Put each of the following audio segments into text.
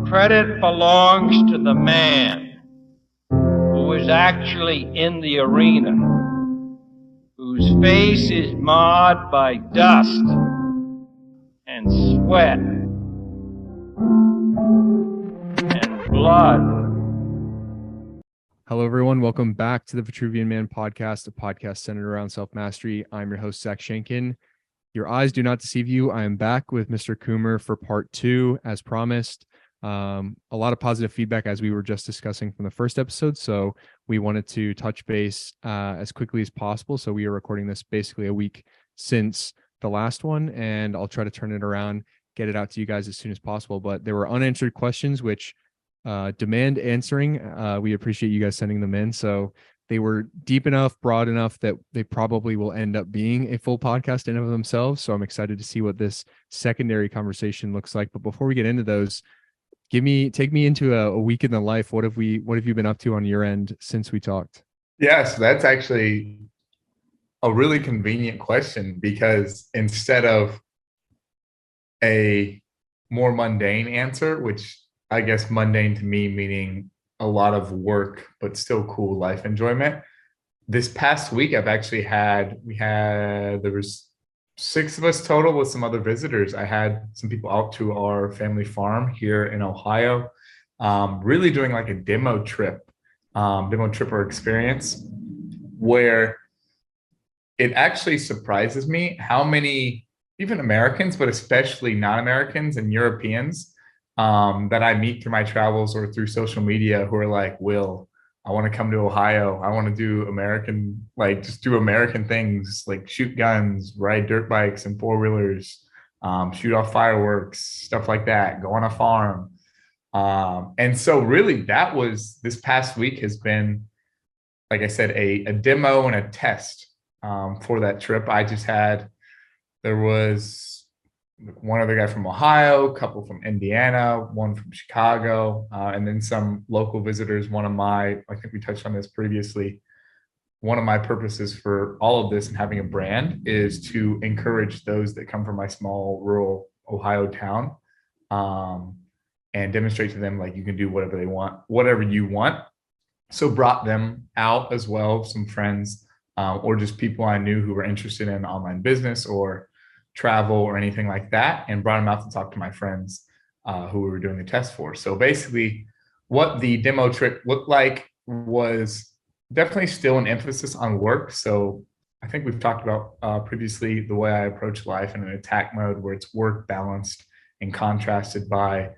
credit belongs to the man who is actually in the arena, whose face is marred by dust and sweat and blood. Hello, everyone. Welcome back to the Vitruvian Man podcast, a podcast centered around self-mastery. I'm your host, Zach Shankin. Your eyes do not deceive you. I am back with Mr. Coomer for part 2, as promised. A lot of positive feedback, as we were just discussing from the first episode. So we wanted to touch base as quickly as possible. So we are recording this basically a week since the last one, and I'll try to turn it around, get it out to you guys as soon as possible. But there were unanswered questions, which demand answering. We appreciate you guys sending them in. So they were deep enough, broad enough that they probably will end up being a full podcast in and of themselves. So I'm excited to see what this secondary conversation looks like. But before we get into those, take me into a week in the life. What have you been up to on your end since we talked? Yes, that's actually a really convenient question, because instead of a more mundane answer, which I guess mundane to me meaning a lot of work, but still cool life enjoyment. This past week, there was 6 of us total with some other visitors. I had some people out to our family farm here in Ohio, really doing like a demo tripper experience, where it actually surprises me how many, even Americans, but especially non-Americans and Europeans, that I meet through my travels or through social media, who are like, Will, I want to come to Ohio. I want to do just do American things, like shoot guns, ride dirt bikes and 4-wheelers, shoot off fireworks, stuff like that, go on a farm. And so really this past week has been, like I said, a demo and a test for that trip. There was one other guy from Ohio, a couple from Indiana, one from Chicago, and then some local visitors. I think we touched on this previously. One of my purposes for all of this and having a brand is to encourage those that come from my small rural Ohio town, and demonstrate to them, like, you can do whatever you want. So brought them out as well, some friends, or just people I knew who were interested in online business or travel or anything like that, and brought them out to talk to my friends who we were doing the test for. So basically what the demo trip looked like was definitely still an emphasis on work. So I think we've talked about previously the way I approach life in an attack mode, where it's work balanced and contrasted by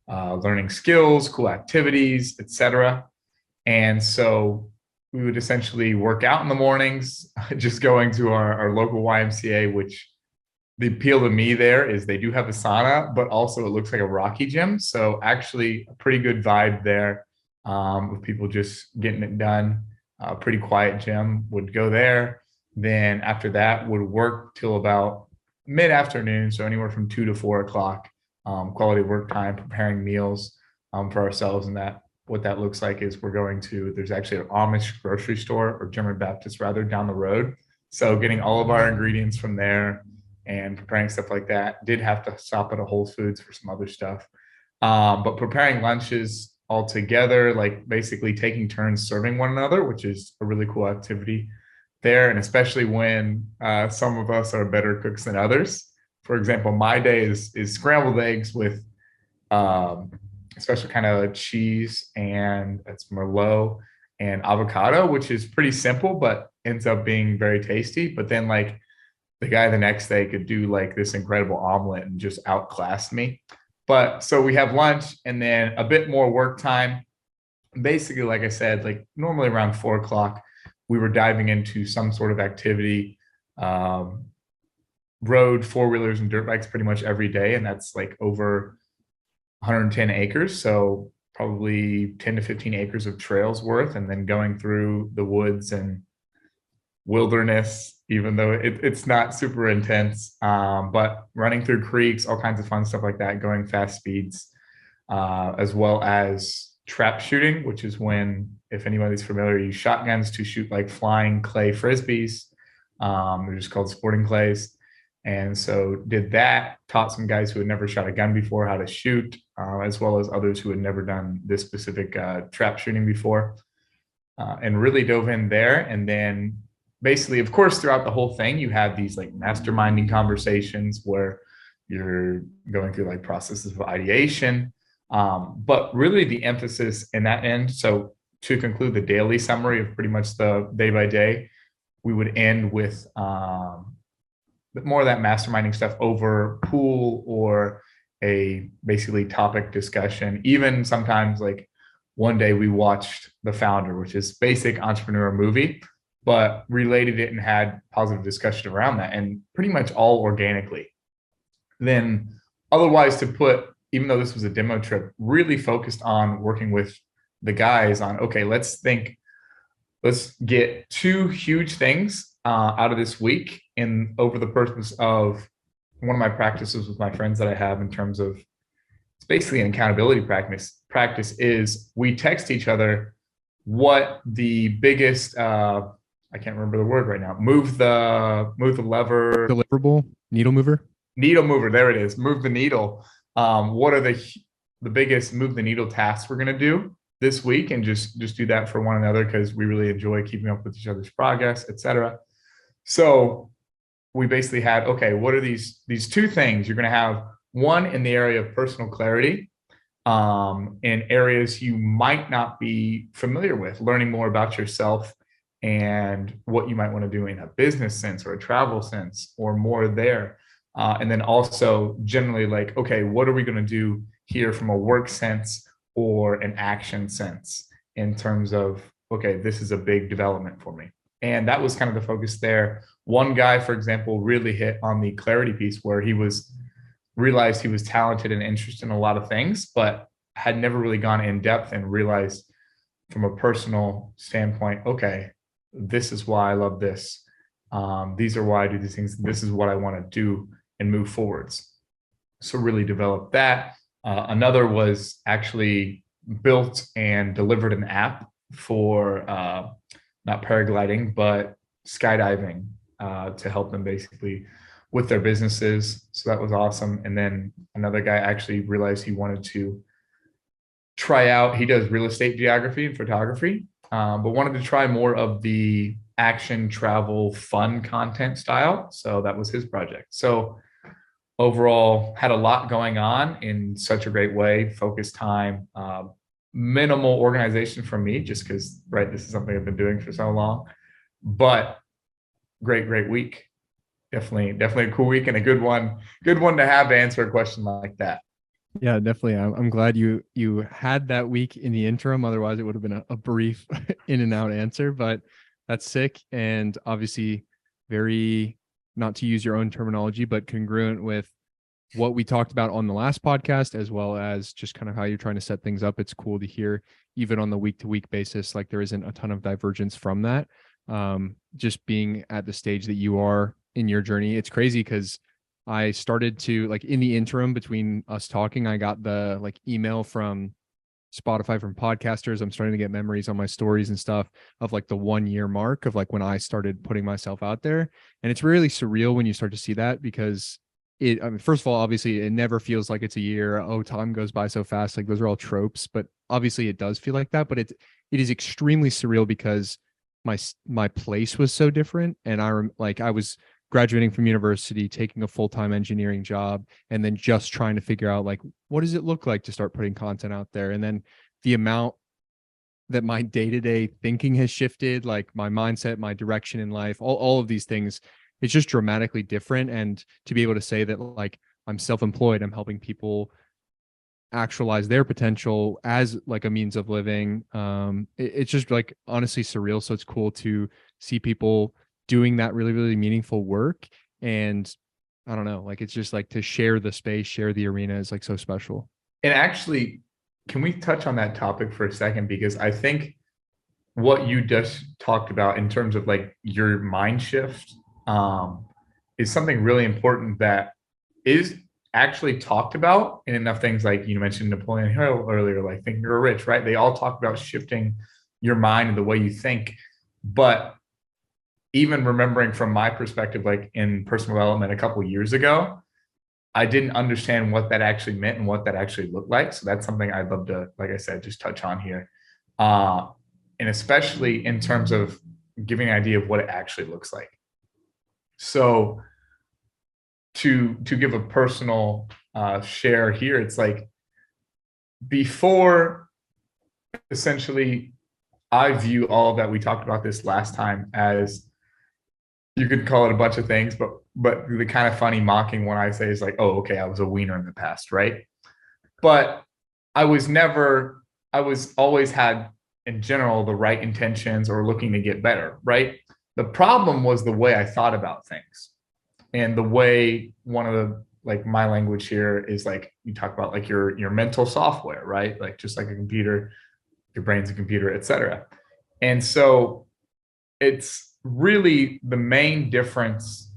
learning skills, cool activities, etc. And so we would essentially work out in the mornings, just going to our local YMCA, which the appeal to me there is they do have a sauna, but also it looks like a Rocky gym. So actually a pretty good vibe there, with people just getting it done. Pretty quiet gym. Would go there. Then after that would work till about mid-afternoon. So anywhere from 2 to 4 o'clock, quality work time, preparing meals for ourselves. And what that looks like is there's actually an Amish grocery store, or German Baptist rather, down the road. So getting all of our ingredients from there and preparing stuff like that. Did have to stop at a Whole Foods for some other stuff. But preparing lunches all together, like basically taking turns serving one another, which is a really cool activity there. And especially when some of us are better cooks than others. For example, my day is scrambled eggs with a special kind of cheese, and it's Merlot and avocado, which is pretty simple, but ends up being very tasty. But then, like, the guy the next day could do like this incredible omelet and just outclass me. But so we have lunch and then a bit more work time. Basically, like I said, like normally around 4 o'clock, we were diving into some sort of activity, road, 4-wheelers and dirt bikes pretty much every day. And that's like over 110 acres. So probably 10 to 15 acres of trails worth, and then going through the woods and wilderness, even though it's not super intense, but running through creeks, all kinds of fun stuff like that, going fast speeds, as well as trap shooting, which is when, if anybody's familiar, you use shotguns to shoot like flying clay frisbees. They're just called sporting clays. And so did that, taught some guys who had never shot a gun before how to shoot, as well as others who had never done this specific trap shooting before, and really dove in there. And then basically, of course, throughout the whole thing, you have these like masterminding conversations where you're going through like processes of ideation. But really the emphasis in that end. So to conclude the daily summary of pretty much the day by day, we would end with more of that masterminding stuff over pool or a basically topic discussion. Even sometimes like one day we watched The Founder, which is basic entrepreneur movie, but related it and had positive discussion around that, and pretty much all organically. Then otherwise, to put, even though this was a demo trip, really focused on working with the guys on, okay, let's get two huge things out of this week, and over the purpose of one of my practices with my friends that I have in terms of, it's basically an accountability practice is we text each other what the biggest, I can't remember the word right now, move the lever. Deliverable, needle mover. Needle mover, there it is. Move the needle. What are the biggest move the needle tasks we're going to do this week, and just do that for one another because we really enjoy keeping up with each other's progress, etc. So we basically had, okay, what are these two things? You're going to have one in the area of personal clarity, in areas you might not be familiar with, learning more about yourself and what you might want to do in a business sense or a travel sense or more there. And then also generally like, okay, what are we going to do here from a work sense or an action sense in terms of, okay, this is a big development for me. And that was kind of the focus there. One guy, for example, really hit on the clarity piece where he realized he was talented and interested in a lot of things, but had never really gone in depth and realized from a personal standpoint, okay, this is why I love this. These are why I do these things. This is what I want to do and move forwards. So really developed that. Another was actually built and delivered an app for not paragliding, but skydiving to help them basically with their businesses. So that was awesome. And then another guy actually realized he wanted to try out, he does real estate geography and photography, but wanted to try more of the action, travel, fun content style. So that was his project. So overall, had a lot going on in such a great way, focused time, minimal organization from me, just because, right, this is something I've been doing for so long, but great week. Definitely a cool week and a good one to have to answer a question like that. Yeah, definitely. I'm glad you had that week in the interim. Otherwise, it would have been a brief in and out answer, but that's sick. And obviously very, not to use your own terminology, but congruent with what we talked about on the last podcast, as well as just kind of how you're trying to set things up. It's cool to hear, even on the week to week basis, like there isn't a ton of divergence from that. Just being at the stage that you are in your journey. It's crazy because I started to, like, in the interim between us talking, I got the like email from Spotify from podcasters. I'm starting to get memories on my stories and stuff of like the 1 year mark of like when I started putting myself out there. And it's really surreal when you start to see that, because I mean, first of all, obviously it never feels like it's a year. Oh, time goes by so fast. Like those are all tropes, but obviously it does feel like that. But it is extremely surreal because my place was so different. And I was graduating from university, taking a full-time engineering job, and then just trying to figure out like, what does it look like to start putting content out there? And then the amount that my day-to-day thinking has shifted, like my mindset, my direction in life, all of these things, it's just dramatically different. And to be able to say that like I'm self-employed, I'm helping people actualize their potential as like a means of living. It's just like honestly surreal. So it's cool to see people doing that really, really meaningful work. And I don't know, like, it's just like to share the space, share the arena is like so special. And actually, can we touch on that topic for a second? Because I think what you just talked about in terms of like your mind shift is something really important that is actually talked about in enough things. Like you mentioned Napoleon Hill earlier, like Think and Grow Rich, right? They all talk about shifting your mind and the way you think. But even remembering from my perspective, like in personal development a couple years ago, I didn't understand what that actually meant and what that actually looked like. So that's something I'd love to, like I said, just touch on here. And especially in terms of giving an idea of what it actually looks like. So to give a personal share here, it's like before, essentially, I view all of that, we talked about this last time, as, you could call it a bunch of things, but the kind of funny mocking one I say is like, oh, okay, I was a wiener in the past, right? But I was always had, in general, the right intentions or looking to get better, right? The problem was the way I thought about things. And the way, one of the, like, my language here is like, you talk about like your mental software, right? Like just like a computer, your brain's a computer, etc. And so it's really the main difference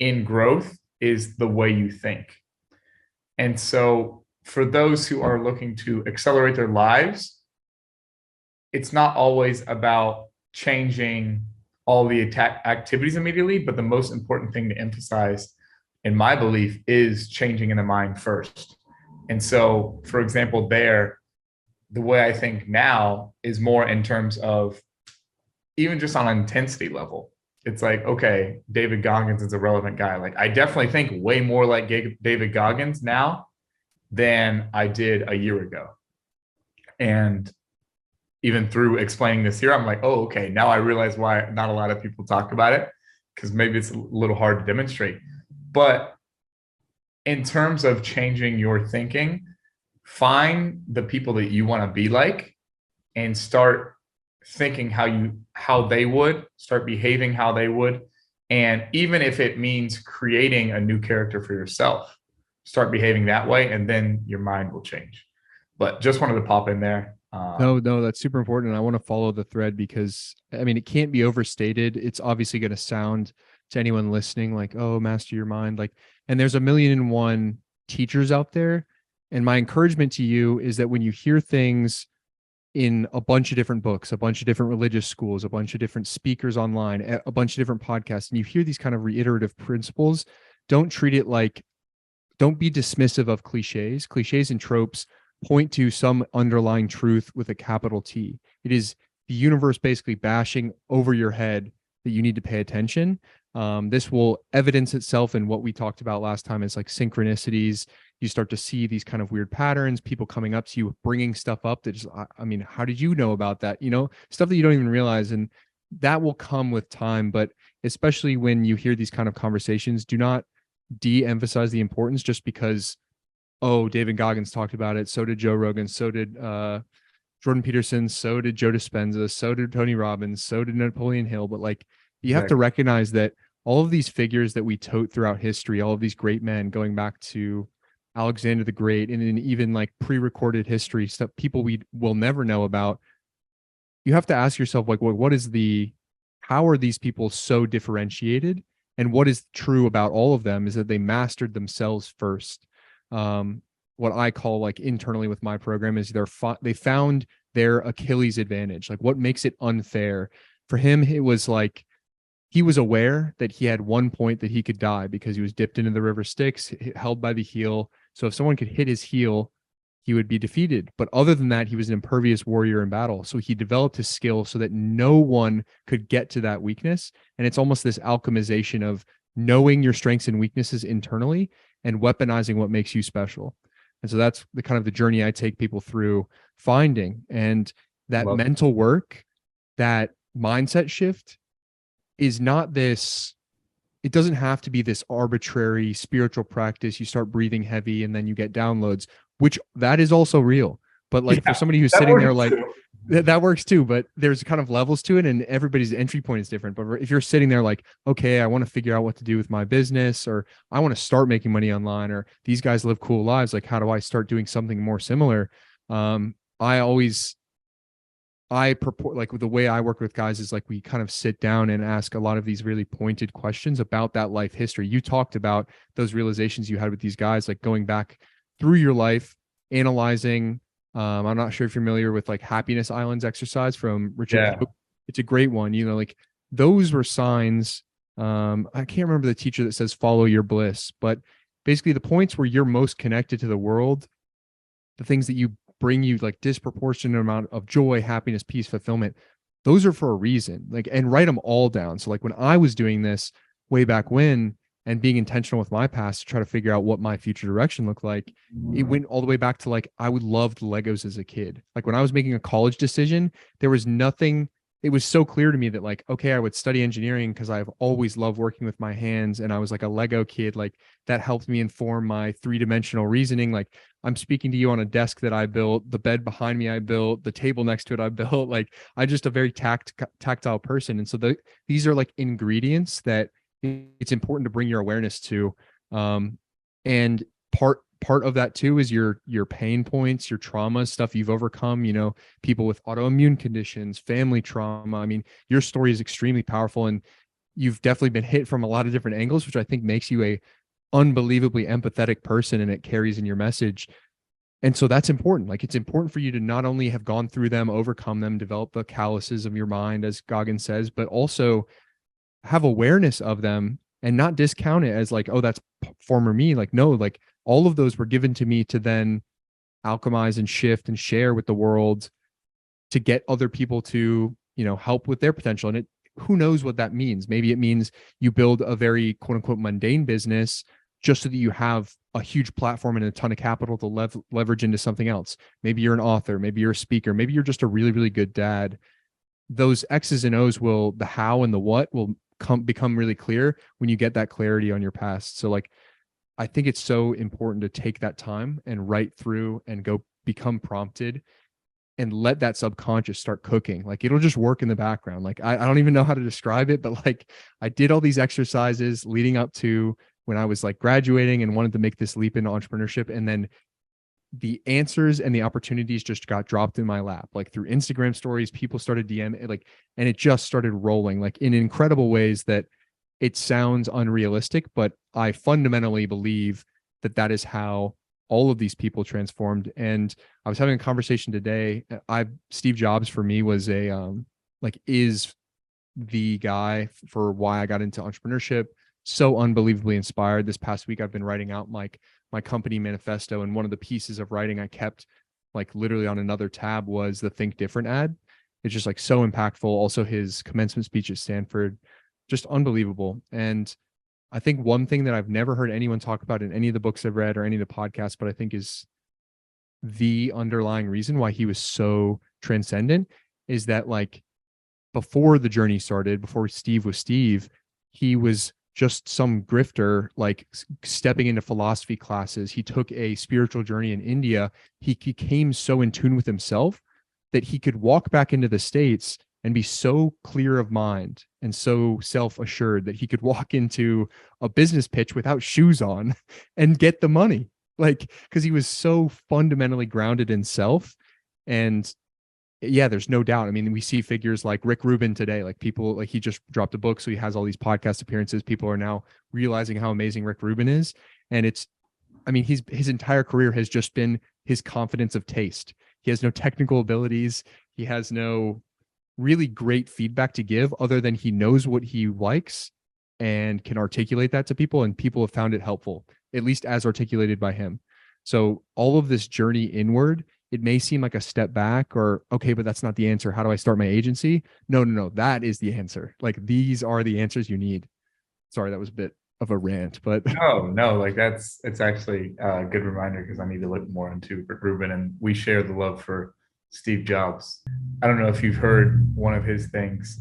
in growth is the way you think. And so for those who are looking to accelerate their lives, it's not always about changing all the activities immediately, but the most important thing to emphasize, in my belief, is changing in the mind first. And so, for example, the way I think now is more in terms of even just on an intensity level. It's like, okay, David Goggins is a relevant guy. Like, I definitely think way more like David Goggins now than I did a year ago. And even through explaining this here, I'm like, oh, okay, now I realize why not a lot of people talk about it, because maybe it's a little hard to demonstrate. But in terms of changing your thinking, find the people that you want to be like and start thinking how they would, start behaving how they would. And even if it means creating a new character for yourself, start behaving that way, and then your mind will change. But just wanted to pop in there. No, that's super important. And I want to follow the thread because, I mean, it can't be overstated. It's obviously going to sound to anyone listening like, oh, master your mind. Like, and there's 1,000,001 teachers out there. And my encouragement to you is that when you hear things in a bunch of different books, a bunch of different religious schools, a bunch of different speakers online, a bunch of different podcasts, and you hear these kind of reiterative principles, don't treat it like, don't be dismissive of cliches. Cliches and tropes point to some underlying truth with a capital T. It is the universe basically bashing over your head that you need to pay attention. This will evidence itself in what we talked about last time is like synchronicities. You start to see these kind of weird patterns, people coming up to you, bringing stuff up that just, I mean, how did you know about that? You know, stuff that you don't even realize. And that will come with time. But especially when you hear these kind of conversations, do not de-emphasize the importance just because, oh, David Goggins talked about it. So did Joe Rogan. So did Jordan Peterson. So did Joe Dispenza. So did Tony Robbins. So did Napoleon Hill. But like, you have to recognize that all of these figures that we tote throughout history, all of these great men going back to Alexander the Great, and in even like pre-recorded history stuff, people we will never know about, you have to ask yourself, like, how are these people so differentiated? And what is true about all of them is that they mastered themselves first. What I call, like, internally with my program is they found their Achilles advantage. Like, what makes it unfair for him? It was like, he was aware that he had one point that he could die because he was dipped into the river Styx, held by the heel. So if someone could hit his heel, he would be defeated. But other than that, he was an impervious warrior in battle. So he developed his skill so that no one could get to that weakness. And it's almost this alchemization of knowing your strengths and weaknesses internally and weaponizing what makes you special. And so that's the kind of the journey I take people through finding. And that mental work, that mindset shift is not this, it doesn't have to be this arbitrary spiritual practice. You start breathing heavy and then you get downloads, which that is also real. But like, for somebody who's sitting there like, that works too, but there's kind of levels to it and everybody's entry point is different. But if you're sitting there like, okay, I want to figure out what to do with my business, or I want to start making money online, or these guys live cool lives, like, how do I start doing something more similar? I purport, like, with the way I work with guys is like, we kind of sit down and ask a lot of these really pointed questions about that life history. You talked about those realizations you had with these guys, like going back through your life, analyzing. I'm not sure if you're familiar with like Happiness Islands exercise from Richard. Yeah. It's a great one. You know, like, those were signs. I can't remember the teacher that says follow your bliss, but basically the points where you're most connected to the world, the things that you bring you like disproportionate amount of joy, happiness, peace, fulfillment, those are for a reason. Like, and write them all down. So like when I was doing this way back when and being intentional with my past to try to figure out what my future direction looked like, it went all the way back to like, I would love Legos as a kid. Like when I was making a college decision, there was nothing, it was so clear to me that like, okay, I would study engineering because I've always loved working with my hands. And I was like a Lego kid. Like that helped me inform my three-dimensional reasoning. Like I'm speaking to you on a desk that I built, the bed behind me I built, the table next to it I built. Like I'm just a very tactile person. And so these are like ingredients that it's important to bring your awareness to. And part of that too is your pain points, your trauma, stuff you've overcome, you know, people with autoimmune conditions, family trauma. I mean, your story is extremely powerful, and you've definitely been hit from a lot of different angles, which I think makes you a unbelievably empathetic person, and it carries in your message. And so that's important. Like it's important for you to not only have gone through them, overcome them, develop the calluses of your mind, as Goggins says, but also have awareness of them and not discount it as like, oh, that's former me. Like, no, like all of those were given to me to then alchemize and shift and share with the world to get other people to, you know, help with their potential. And who knows what that means? Maybe it means you build a very quote unquote mundane business just so that you have a huge platform and a ton of capital to leverage into something else. Maybe you're an author, maybe you're a speaker, maybe you're just a really, really good dad. Those X's and O's the how and the what will become really clear when you get that clarity on your past. So like, I think it's so important to take that time and write through and go become prompted and let that subconscious start cooking. Like it'll just work in the background. Like I don't even know how to describe it, but like I did all these exercises leading up to when I was like graduating and wanted to make this leap into entrepreneurship. And then the answers and the opportunities just got dropped in my lap, like through Instagram stories, people started DM it, like, and it just started rolling like in incredible ways that it sounds unrealistic, but I fundamentally believe that that is how all of these people transformed. And I was having a conversation today. Steve Jobs for me was is the guy for why I got into entrepreneurship. So unbelievably inspired. This past week, I've been writing out my company manifesto. And one of the pieces of writing I kept like literally on another tab was the Think Different ad. It's just like so impactful. Also his commencement speech at Stanford, just unbelievable. And I think one thing that I've never heard anyone talk about in any of the books I've read or any of the podcasts, but I think is the underlying reason why he was so transcendent is that like before the journey started, before Steve was Steve, he was just some grifter, like stepping into philosophy classes. He took a spiritual journey in India. He became so in tune with himself that he could walk back into the States and be so clear of mind and so self-assured that he could walk into a business pitch without shoes on and get the money. Like, because he was so fundamentally grounded in self. And yeah, there's no doubt. I mean, we see figures like Rick Rubin today, like people, like he just dropped a book, so he has all these podcast appearances. People are now realizing how amazing Rick Rubin is. And his entire career has just been his confidence of taste. He has no technical abilities. He has no really great feedback to give other than he knows what he likes and can articulate that to people. And people have found it helpful, at least as articulated by him. So all of this journey inward, it may seem like a step back or, okay, but that's not the answer. How do I start my agency? No. That is the answer. Like these are the answers you need. Sorry, that was a bit of a rant, but no, like it's actually a good reminder because I need to look more into Rick Rubin, and we share the love for Steve Jobs. I don't know if you've heard one of his things,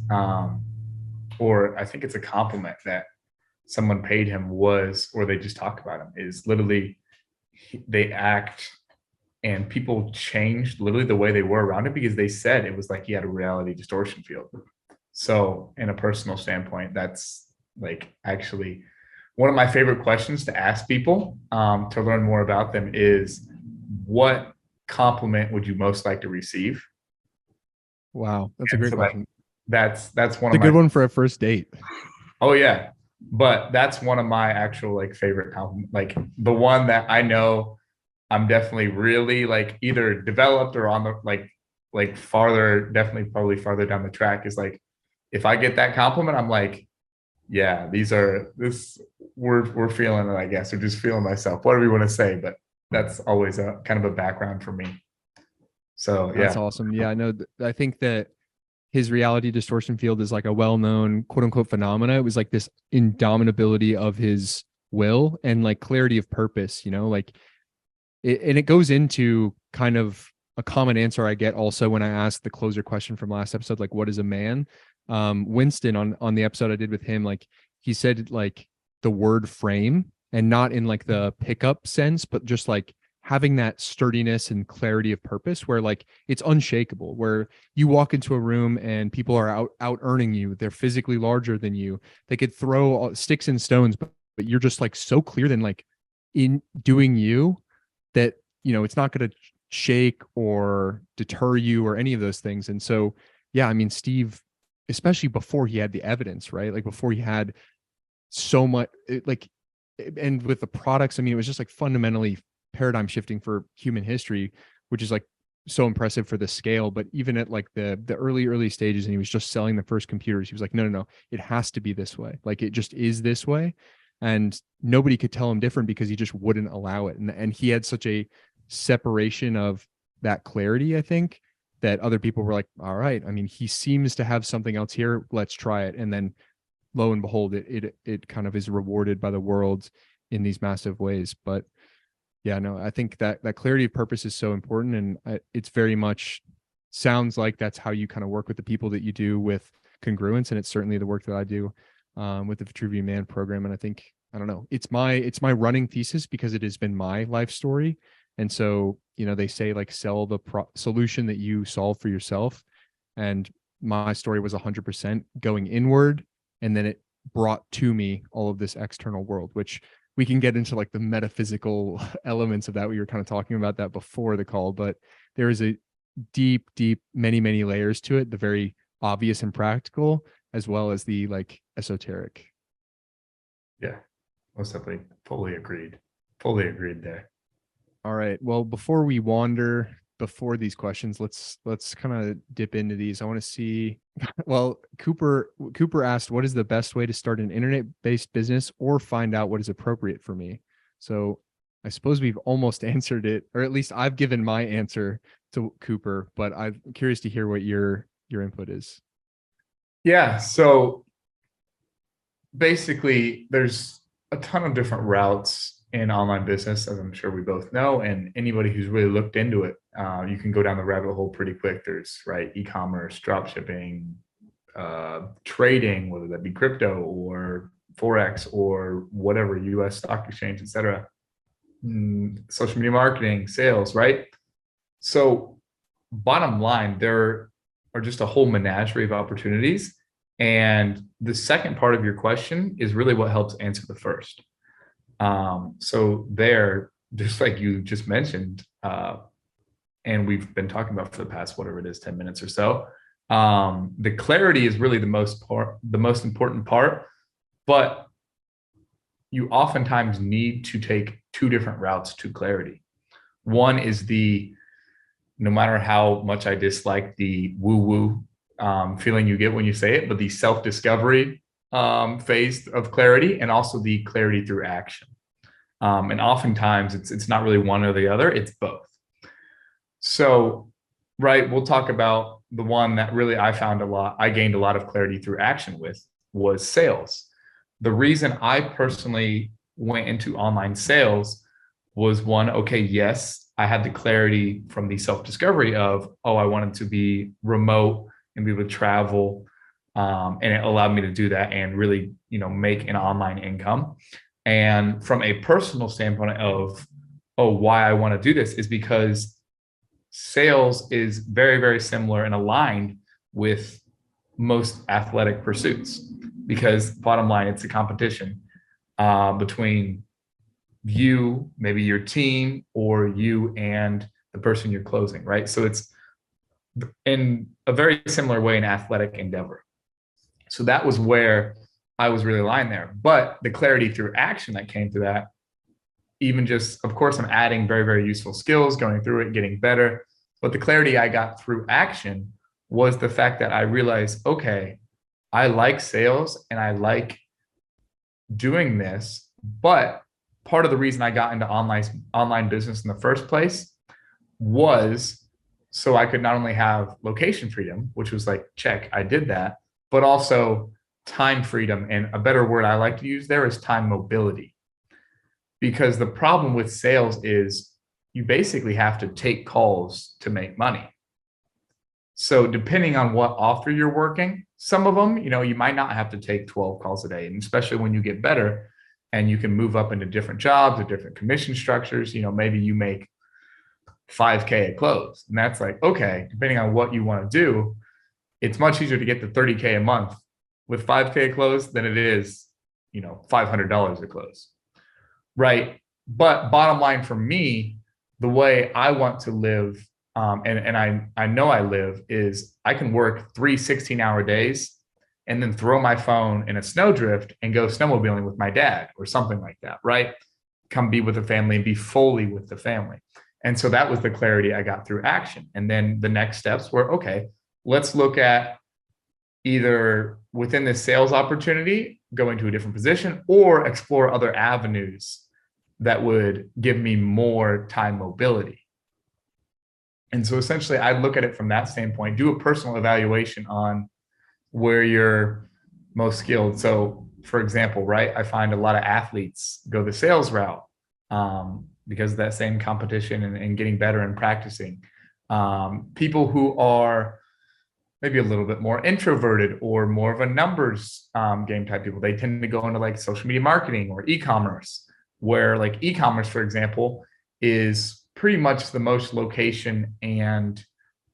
or I think it's a compliment that someone paid him was, or they just talk about him, is literally they act and people changed literally the way they were around him because they said it was like he had a reality distortion field. So in a personal standpoint, that's like actually one of my favorite questions to ask people to learn more about them is, what compliment would you most like to receive? Wow, that's a great question. That's one of a good one for a first date. Oh yeah, but that's one of my actual like favorite compliment, like the one that I know I'm definitely really like either developed or on the like farther, definitely probably farther down the track, is like if I get that compliment, I'm like, yeah, we're feeling it, I guess, or just feeling myself, whatever you want to say. But that's always a kind of a background for me. So That's yeah. awesome. Yeah, I know. I think that his reality distortion field is like a well-known quote unquote phenomena. It was like this indomitability of his will and like clarity of purpose, like and it goes into kind of a common answer I get also when I ask the closer question from last episode, like, what is a man? Winston on the episode I did with him, like he said like the word frame, and not in like the pickup sense, but just like having that sturdiness and clarity of purpose where like it's unshakable, where you walk into a room and people are out earning you. They're physically larger than you. They could throw sticks and stones, but you're just like so clear than like in doing you that, it's not going to shake or deter you or any of those things. And so, yeah, I mean, Steve, especially before he had the evidence, right? Like before he had so much, and with the products, I mean, it was just like fundamentally paradigm shifting for human history, which is like so impressive for the scale. But even at like the early stages, and he was just selling the first computers, he was like, no, it has to be this way. Like it just is this way. And nobody could tell him different because he just wouldn't allow it. And he had such a separation of that clarity, I think, that other people were like, all right, I mean, he seems to have something else here. Let's try it. And then lo and behold, it kind of is rewarded by the world in these massive ways. But yeah, no, I think that clarity of purpose is so important. And it's very much sounds like that's how you kind of work with the people that you do with congruence. And it's certainly the work that I do with the Vitruvian Man program. And I think, I don't know, it's my running thesis because it has been my life story. And so, they say like sell the solution that you solve for yourself. And my story was 100% going inward. And then it brought to me all of this external world, which we can get into like the metaphysical elements of that. We were kind of talking about that before the call, but there is a deep, many, many layers to it. The very obvious and practical, as well as the like esoteric. Yeah, most definitely. Fully agreed there. All right. Well, before we wander before these questions, let's kind of dip into these. I want to see. Well, Cooper asked, what is the best way to start an internet-based business or find out what is appropriate for me? So I suppose we've almost answered it, or at least I've given my answer to Cooper, but I'm curious to hear what your input is. Yeah. So basically there's a ton of different routes in online business, as I'm sure we both know, and anybody who's really looked into it, you can go down the rabbit hole pretty quick. There's e-commerce, drop shipping, trading, whether that be crypto or Forex or whatever, US stock exchange, etc. Social media marketing, sales, right? So bottom line, there are just a whole menagerie of opportunities. And the second part of your question is really what helps answer the first. So there, just like you just mentioned, and we've been talking about for the past, whatever it is, 10 minutes or so, the clarity is really the most important part, but you oftentimes need to take two different routes to clarity. One is no matter how much I dislike the woo-woo feeling you get when you say it, but the self-discovery phase of clarity, and also the clarity through action. And oftentimes it's not really one or the other, it's both. So, right, we'll talk about the one that really I gained a lot of clarity through action with was sales. The reason I personally went into online sales was one, okay, yes, I had the clarity from the self-discovery of, I wanted to be remote and be able to travel. And it allowed me to do that and really, make an online income. And from a personal standpoint of, why I want to do this is because sales is very, very similar and aligned with most athletic pursuits, because bottom line, it's a competition between you, maybe your team, or you and the person you're closing, right? So it's in a very similar way an athletic endeavor. So that was where I was really aligned there. But the clarity through action that came to that, even just, of course, I'm adding very, very useful skills, going through it, getting better. But the clarity I got through action was the fact that I realized, okay, I like sales and I like doing this, but part of the reason I got into online business in the first place was so I could not only have location freedom, which was like, check, I did that, but also time freedom. And a better word I like to use there is time mobility. Because the problem with sales is you basically have to take calls to make money. So depending on what offer you're working, some of them, you might not have to take 12 calls a day. And especially when you get better and you can move up into different jobs or different commission structures, maybe you make 5K at close. And that's like, okay, depending on what you want to do, it's much easier to get to 30K a month with 5K at close than it is, $500 at close. Right. But bottom line for me, the way I want to live, and I know I live, is I can work 3 16-hour days and then throw my phone in a snowdrift and go snowmobiling with my dad or something like that, right? Come be with the family and be fully with the family. And so that was the clarity I got through action. And then the next steps were, okay, let's look at either within this sales opportunity, going to a different position, or explore other avenues that would give me more time mobility. And so essentially I'd look at it from that standpoint, do a personal evaluation on where you're most skilled. So for example, right, I find a lot of athletes go the sales route because of that same competition and getting better and practicing. People who are maybe a little bit more introverted or more of a numbers game type people, they tend to go into like social media marketing or e-commerce, where like e-commerce, for example, is pretty much the most location and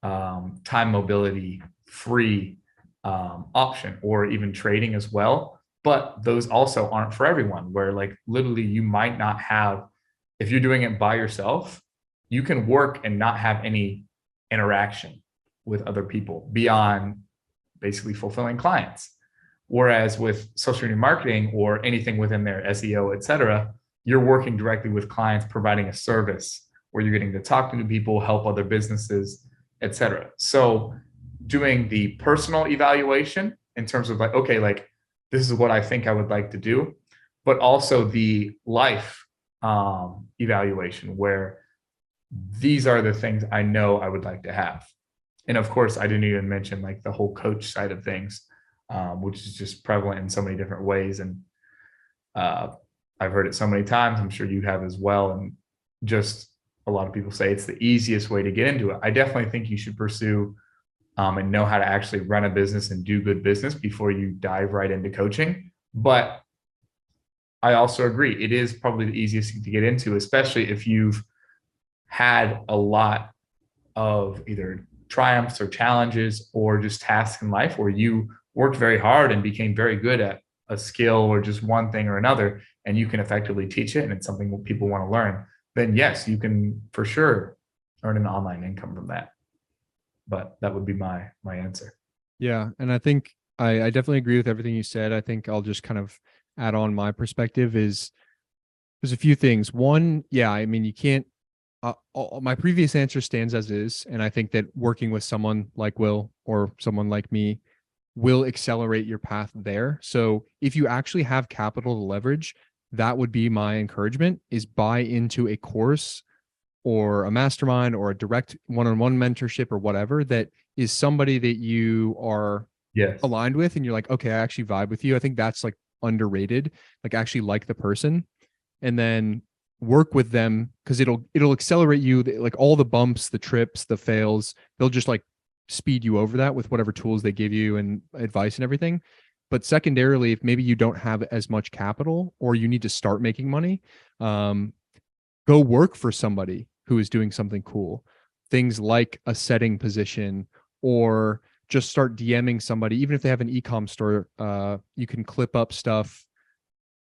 time mobility free option, or even trading as well. But those also aren't for everyone, where like literally you might not have, if you're doing it by yourself, you can work and not have any interaction with other people beyond basically fulfilling clients. Whereas with social media marketing or anything within their SEO, et cetera, you're working directly with clients, providing a service where you're getting to talk to people, help other businesses, et cetera. So doing the personal evaluation in terms of like, okay, like this is what I think I would like to do, but also the life evaluation where these are the things I know I would like to have. And of course, I didn't even mention like the whole coach side of things, which is just prevalent in so many different ways. And I've heard it so many times. I'm sure you have as well. And just a lot of people say it's the easiest way to get into it. I definitely think you should pursue and know how to actually run a business and do good business before you dive right into coaching. But I also agree, it is probably the easiest thing to get into, especially if you've had a lot of either triumphs or challenges or just tasks in life where you worked very hard and became very good at a skill or just one thing or another, and you can effectively teach it and it's something that people want to learn, then yes, you can for sure earn an online income from that. But that would be my answer. Yeah. And I think I definitely agree with everything you said. I think I'll just kind of add on my perspective is there's a few things. One, yeah, I mean, you can't, my previous answer stands as is. And I think that working with someone like Will or someone like me will accelerate your path there. So if you actually have capital to leverage, that would be my encouragement, is buy into a course or a mastermind or a direct one-on-one mentorship or whatever that is somebody that you are aligned with and you're like, okay, I actually vibe with you. I think that's like underrated, like actually like the person, and then work with them because it'll accelerate you. Like all the bumps, the trips, the fails, they'll just like speed you over that with whatever tools they give you and advice and everything. But secondarily, if maybe you don't have as much capital or you need to start making money, go work for somebody who is doing something cool. Things like a setting position, or just start DMing somebody, even if they have an e-com store, you can clip up stuff,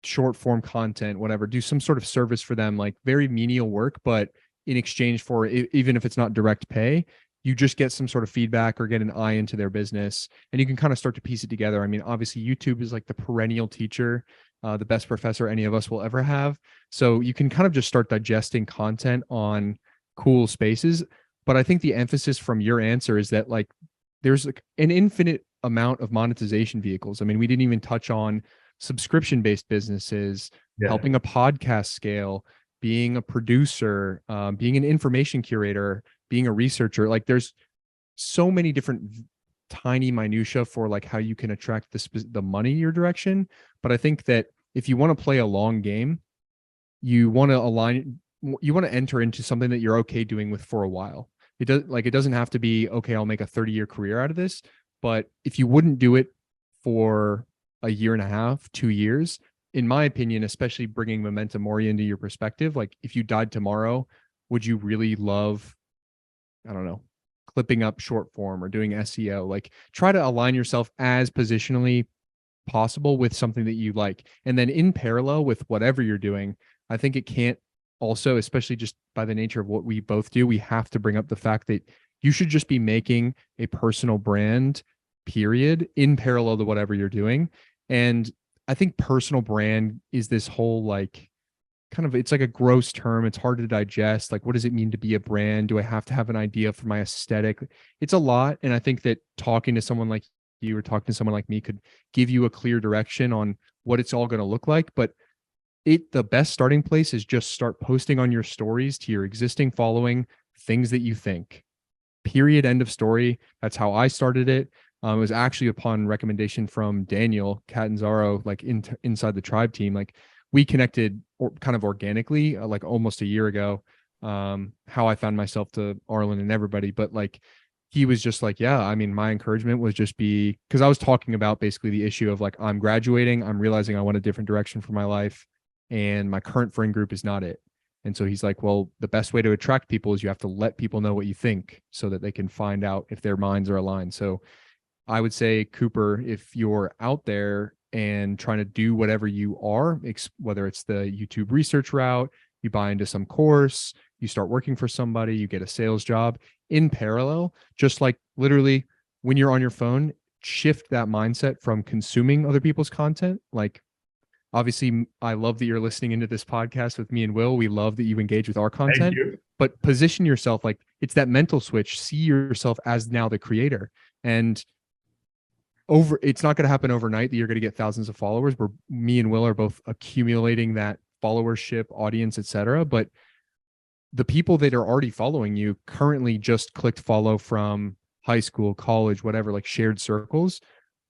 short form content, whatever, do some sort of service for them, like very menial work, but in exchange for, even if it's not direct pay, you just get some sort of feedback or get an eye into their business, and you can kind of start to piece it together. I mean, obviously YouTube is like the perennial teacher, the best professor any of us will ever have. So you can kind of just start digesting content on cool spaces. But I think the emphasis from your answer is that like there's like an infinite amount of monetization vehicles. I mean, we didn't even touch on subscription-based businesses, helping a podcast scale, being a producer, being an information curator, being a researcher. Like there's so many different tiny minutia for like how you can attract the money your direction. But I think that if you want to play a long game, you want to enter into something that you're okay doing with for a while. It doesn't have to be, okay, I'll make a 30-year career out of this. But if you wouldn't do it for a year and a half, 2 years, in my opinion, especially bringing Memento Mori into your perspective, like if you died tomorrow, would you really love, I don't know, clipping up short form or doing SEO? Like try to align yourself as positionally possible with something that you like. And then in parallel with whatever you're doing, I think it can't also, especially just by the nature of what we both do, we have to bring up the fact that you should just be making a personal brand, period, in parallel to whatever you're doing. And I think personal brand is this whole like kind of, it's like a gross term. It's hard to digest. Like, what does it mean to be a brand? Do I have to have an idea for my aesthetic? It's a lot. And I think that talking to someone like you or talking to someone like me could give you a clear direction on what it's all going to look like. But the best starting place is just start posting on your stories to your existing following things that you think. Period. End of story. That's how I started it. It was actually upon recommendation from Daniel Catanzaro, like inside the tribe team. Like we connected kind of organically, like almost a year ago. How I found myself to Arlen and everybody, but like he was just like, yeah, I mean, my encouragement was just because I was talking about basically the issue of like, I'm graduating, I'm realizing I want a different direction for my life, and my current friend group is not it. And so he's like, well, the best way to attract people is you have to let people know what you think so that they can find out if their minds are aligned. So I would say, Cooper, if you're out there and trying to do whatever you are, whether it's the YouTube research route, you buy into some course, you start working for somebody, you get a sales job, in parallel, just like literally when you're on your phone, shift that mindset from consuming other people's content. Like, obviously, I love that you're listening into this podcast with me and Will. We love that you engage with our content, but position yourself like it's that mental switch. See yourself as now the creator. And it's not going to happen overnight that you're going to get thousands of followers. Where me and Will are both accumulating that followership, audience, etc. But the people that are already following you currently just clicked follow from high school, college, whatever, like shared circles.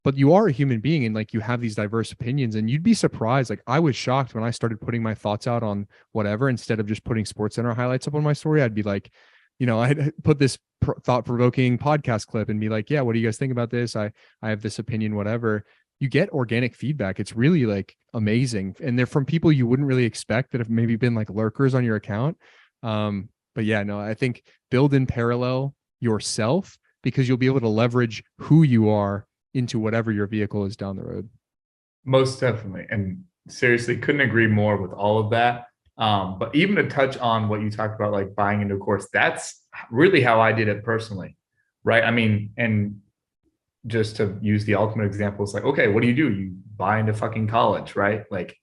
But you are a human being and like you have these diverse opinions, and you'd be surprised. Like I was shocked when I started putting my thoughts out on whatever, instead of just putting SportsCenter highlights up on my story. I'd be like, I'd put this thought-provoking podcast clip and be like, yeah, what do you guys think about this? I have this opinion, whatever. You get organic feedback. It's really like amazing. And they're from people you wouldn't really expect that have maybe been like lurkers on your account. But yeah, no, I think build in parallel yourself, because you'll be able to leverage who you are into whatever your vehicle is down the road. Most definitely. And seriously, couldn't agree more with all of that. But even to touch on what you talked about, like buying into a course, that's really how I did it personally, right? I mean, and just to use the ultimate example, it's like, okay, what do? You buy into fucking college, right? Like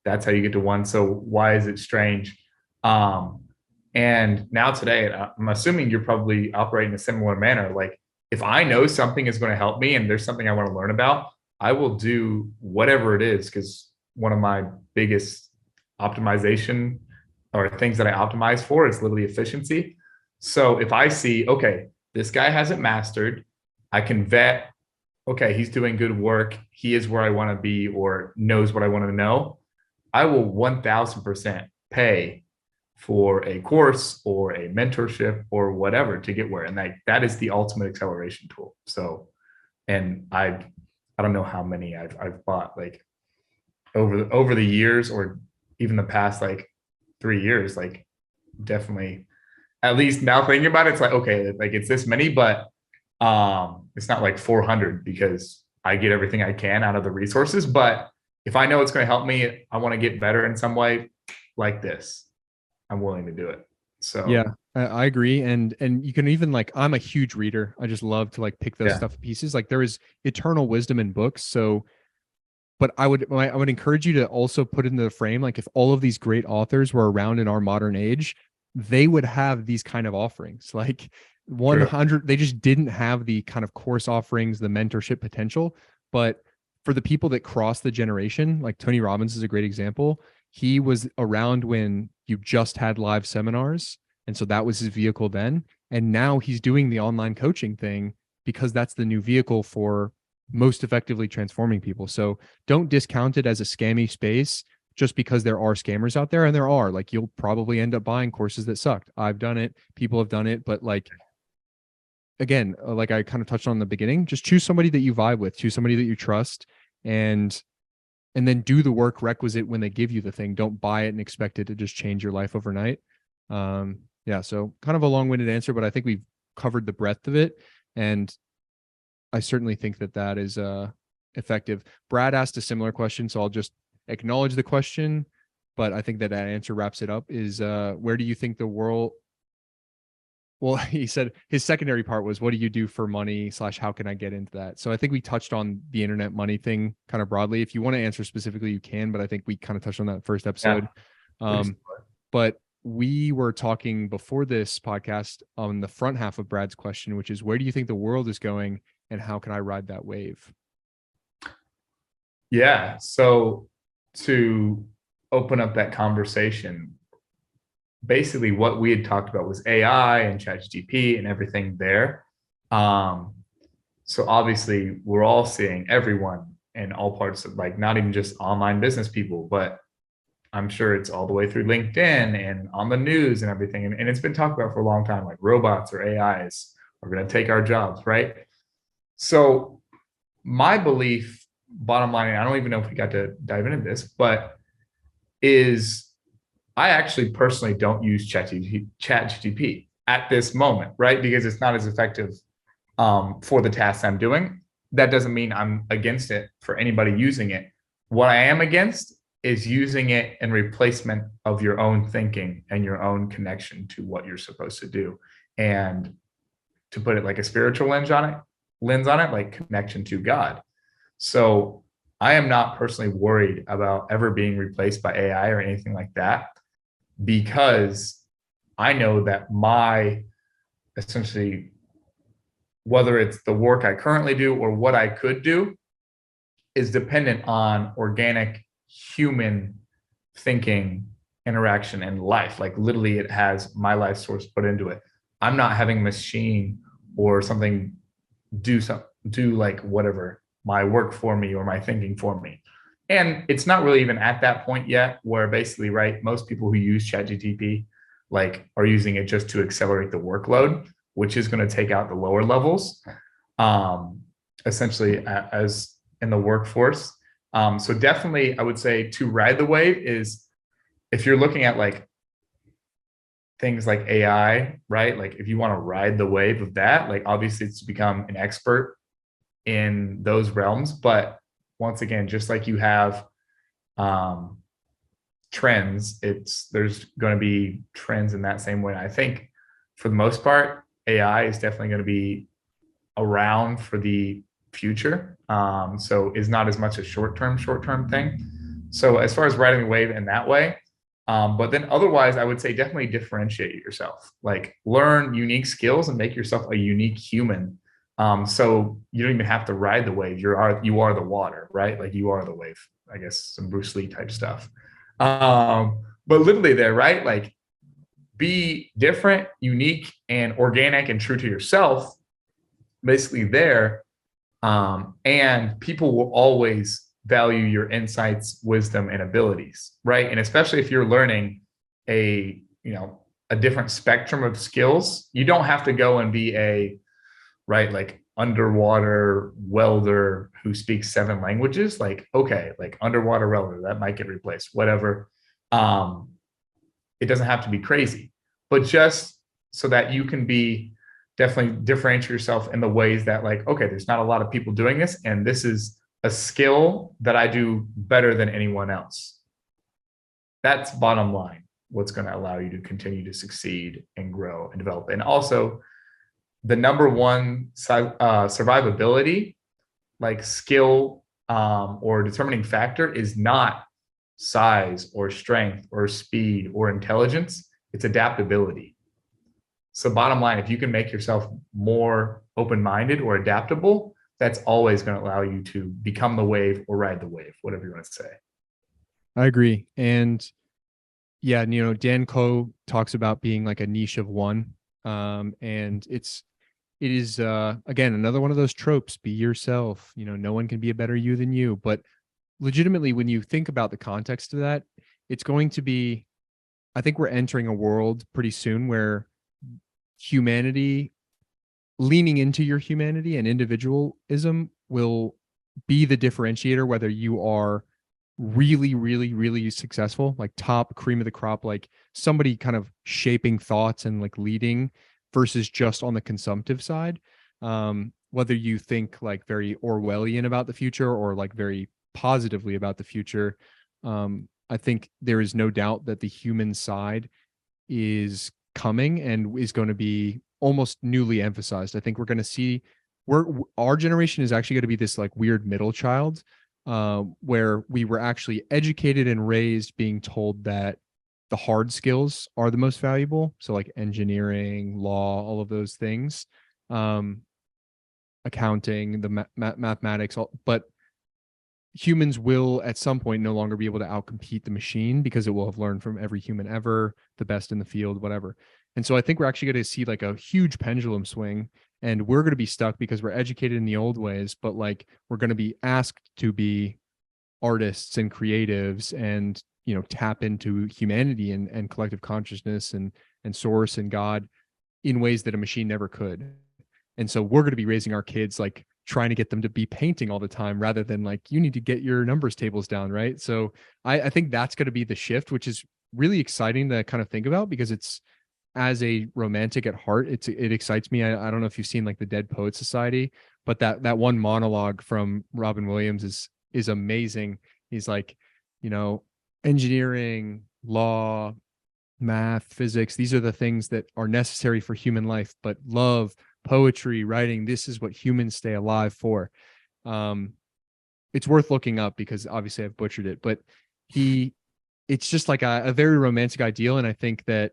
that's how you get to one. So why is it strange? And now today, I'm assuming you're probably operating in a similar manner. Like if I know something is going to help me and there's something I want to learn about, I will do whatever it is, because one of my biggest optimization or things that I optimize for is literally efficiency. So if I see, okay, this guy hasn't mastered, I can vet, okay, he's doing good work, he is where I want to be or knows what I want to know, I will 1000% pay for a course or a mentorship or whatever to get where. And that is the ultimate acceleration tool. So, and I don't know how many I've bought like over the years, or even the past like 3 years, like definitely, at least now thinking about it, it's like, okay, like it's this many, but it's not like 400 because I get everything I can out of the resources. But if I know it's going to help me, I want to get better in some way like this, I'm willing to do it. So yeah, I agree. And you can even like, I'm a huge reader. I just love to like pick those stuff pieces. Like there is eternal wisdom in books. So, but I would encourage you to also put into the frame, like if all of these great authors were around in our modern age, they would have these kind of offerings. Like 100, they just didn't have the kind of course offerings, the mentorship potential. But for the people that cross the generation, like Tony Robbins is a great example. He was around when you just had live seminars. And so that was his vehicle then. And now he's doing the online coaching thing because that's the new vehicle for most effectively transforming people. So don't discount it as a scammy space just because there are scammers out there. And there are, like, you'll probably end up buying courses that sucked. I've done it. People have done it. But like, again, like I kind of touched on in the beginning, just choose somebody that you vibe with, choose somebody that you trust, and then do the work requisite when they give you the thing. Don't buy it and expect it to just change your life overnight. Yeah, so kind of a long-winded answer, but I think we've covered the breadth of it, and I certainly think that that is effective. Brad asked a similar question, so I'll just acknowledge the question, but I think that answer wraps it up. Is where do you think the world? Well, he said his secondary part was, what do you do for money / how can I get into that? So I think we touched on the internet money thing kind of broadly. If you want to answer specifically, you can, but I think we kind of touched on that first episode. Yeah. But we were talking before this podcast on the front half of Brad's question, which is, where do you think the world is going and how can I ride that wave? Yeah. So to open up that conversation, basically what we had talked about was AI and ChatGPT and everything there. So obviously we're all seeing, everyone in all parts of, like, not even just online business people, but I'm sure it's all the way through LinkedIn and on the news and everything. And it's been talked about for a long time, like robots or AIs are going to take our jobs, right? So my belief, bottom line, and I don't even know if we got to dive into this, but is I actually personally don't use ChatGPT at this moment, right? Because it's not as effective for the tasks I'm doing. That doesn't mean I'm against it for anybody using it. What I am against is using it in replacement of your own thinking and your own connection to what you're supposed to do. And to put it like a spiritual lens on it, like connection to God. So I am not personally worried about ever being replaced by AI or anything like that, because I know that my, essentially, whether it's the work I currently do or what I could do, is dependent on organic human thinking, interaction, and life. Like literally it has my life source put into it. I'm not having a machine or something do like whatever my work for me or my thinking for me. And it's not really even at that point yet where basically, right, most people who use ChatGPT like are using it just to accelerate the workload, which is going to take out the lower levels, essentially as in the workforce. So definitely I would say to ride the wave is, if you're looking at like things like AI, right? Like if you want to ride the wave of that, like obviously it's to become an expert in those realms. But once again, just like you have trends, there's going to be trends in that same way. I think for the most part, AI is definitely going to be around for the future. So is not as much a short-term thing. So as far as riding the wave in that way, but then otherwise, I would say definitely differentiate yourself, like learn unique skills and make yourself a unique human. So you don't even have to ride the wave. You are the water, right? Like you are the wave, I guess, some Bruce Lee type stuff. But literally there, right? Like be different, unique, and organic and true to yourself, basically there. And people will always value your insights, wisdom, and abilities, right? And especially if you're learning a different spectrum of skills, you don't have to go and be like underwater welder who speaks 7 languages. Like, okay, like underwater welder, that might get replaced, whatever. It doesn't have to be crazy, but just so that you can be definitely differentiate yourself in the ways that, like, okay, there's not a lot of people doing this, and this is a skill that I do better than anyone else. That's bottom line, what's going to allow you to continue to succeed and grow and develop. And also the number one survivability, like skill or determining factor is not size or strength or speed or intelligence. It's adaptability. So bottom line, if you can make yourself more open-minded or adaptable, that's always going to allow you to become the wave or ride the wave, whatever you want to say. I agree. And yeah, Dan Coe talks about being like a niche of one. And it is again, another one of those tropes, be yourself, no one can be a better you than you. But legitimately, when you think about the context of that, it's going to be, I think we're entering a world pretty soon where humanity, leaning into your humanity and individualism, will be the differentiator, whether you are really, really, really successful, like top cream of the crop, like somebody kind of shaping thoughts and like leading, versus just on the consumptive side. Whether you think like very Orwellian about the future or like very positively about the future, I think there is no doubt that the human side is coming and is going to be almost newly emphasized. I think we're going to see our generation is actually going to be this like weird middle child, where we were actually educated and raised being told that the hard skills are the most valuable. So like engineering, law, all of those things, accounting, the mathematics, but humans will at some point no longer be able to outcompete the machine because it will have learned from every human ever, the best in the field, whatever. And so I think we're actually going to see like a huge pendulum swing, and we're going to be stuck because we're educated in the old ways, but like we're going to be asked to be artists and creatives and, tap into humanity and collective consciousness and source and God in ways that a machine never could. And so we're going to be raising our kids, like trying to get them to be painting all the time rather than like, you need to get your numbers tables down. Right. So I think that's going to be the shift, which is really exciting to kind of think about, because it's, as a romantic at heart, it excites me. I don't know if you've seen like the Dead Poet Society, but that one monologue from Robin Williams is amazing. He's like, engineering, law, math, physics, these are the things that are necessary for human life, but love, poetry, writing, this is what humans stay alive for. It's worth looking up because obviously I've butchered it, but it's just like a very romantic ideal. And I think that,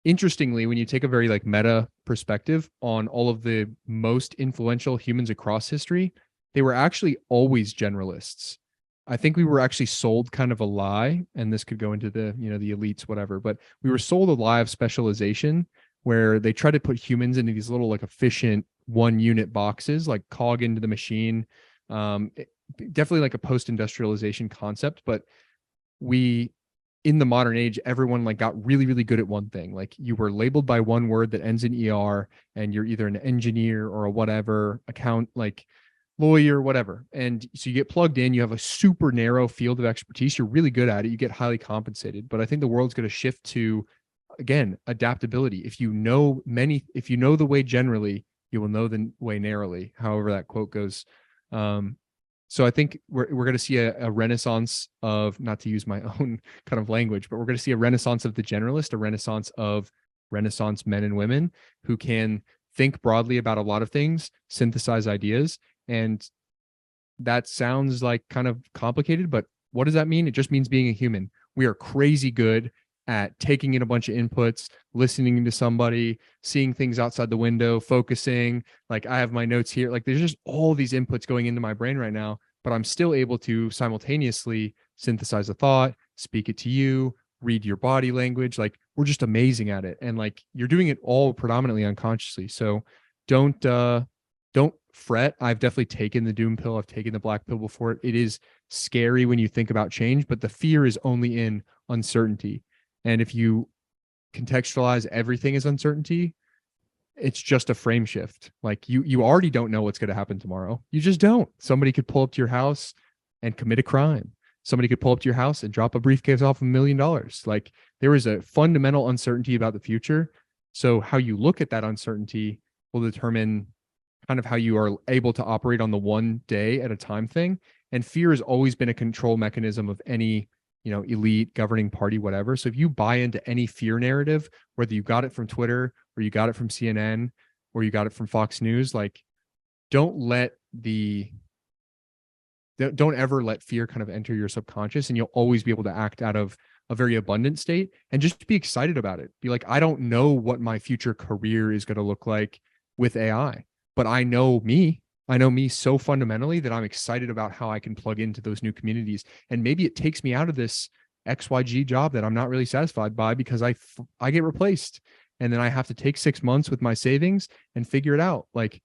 interestingly, when you take a very like meta perspective on all of the most influential humans across history, they were actually always generalists. I think we were actually sold kind of a lie, and this could go into the, the elites, whatever, but we were sold a lie of specialization where they try to put humans into these little like efficient 1-unit boxes, like cog into the machine. Definitely like a post-industrialization concept, but in the modern age, everyone like got really, really good at one thing. Like you were labeled by one word that ends in ER, and you're either an engineer or a whatever, account, like lawyer, whatever. And so you get plugged in, you have a super narrow field of expertise, you're really good at it, you get highly compensated. But I think the world's going to shift to, again, adaptability. If you know the way generally, you will know the way narrowly, however that quote goes. So I think we're going to see a renaissance of, not to use my own kind of language, but we're going to see a renaissance of the generalist, a renaissance of Renaissance men and women who can think broadly about a lot of things, synthesize ideas. And that sounds like kind of complicated, but what does that mean? It just means being a human. We are crazy good at taking in a bunch of inputs, listening to somebody, seeing things outside the window, focusing. Like I have my notes here. Like there's just all these inputs going into my brain right now, but I'm still able to simultaneously synthesize a thought, speak it to you, read your body language. Like we're just amazing at it. And like you're doing it all predominantly unconsciously. So don't fret. I've definitely taken the doom pill. I've taken the black pill before. It is scary when you think about change, but the fear is only in uncertainty. And if you contextualize everything as uncertainty, it's just a frame shift. Like you already don't know what's going to happen tomorrow. You just don't. Somebody could pull up to your house and commit a crime. Somebody could pull up to your house and drop a briefcase off $1 million. Like there is a fundamental uncertainty about the future. So how you look at that uncertainty will determine kind of how you are able to operate on the one day at a time thing. And fear has always been a control mechanism of any, elite, governing party, whatever. So if you buy into any fear narrative, whether you got it from Twitter or you got it from CNN or you got it from Fox News, like don't ever let fear kind of enter your subconscious, and you'll always be able to act out of a very abundant state, and just be excited about it. Be like, I don't know what my future career is going to look like with AI, but I know me. I know me so fundamentally that I'm excited about how I can plug into those new communities. And maybe it takes me out of this XYG job that I'm not really satisfied by because I get replaced. And then I have to take 6 months with my savings and figure it out. Like,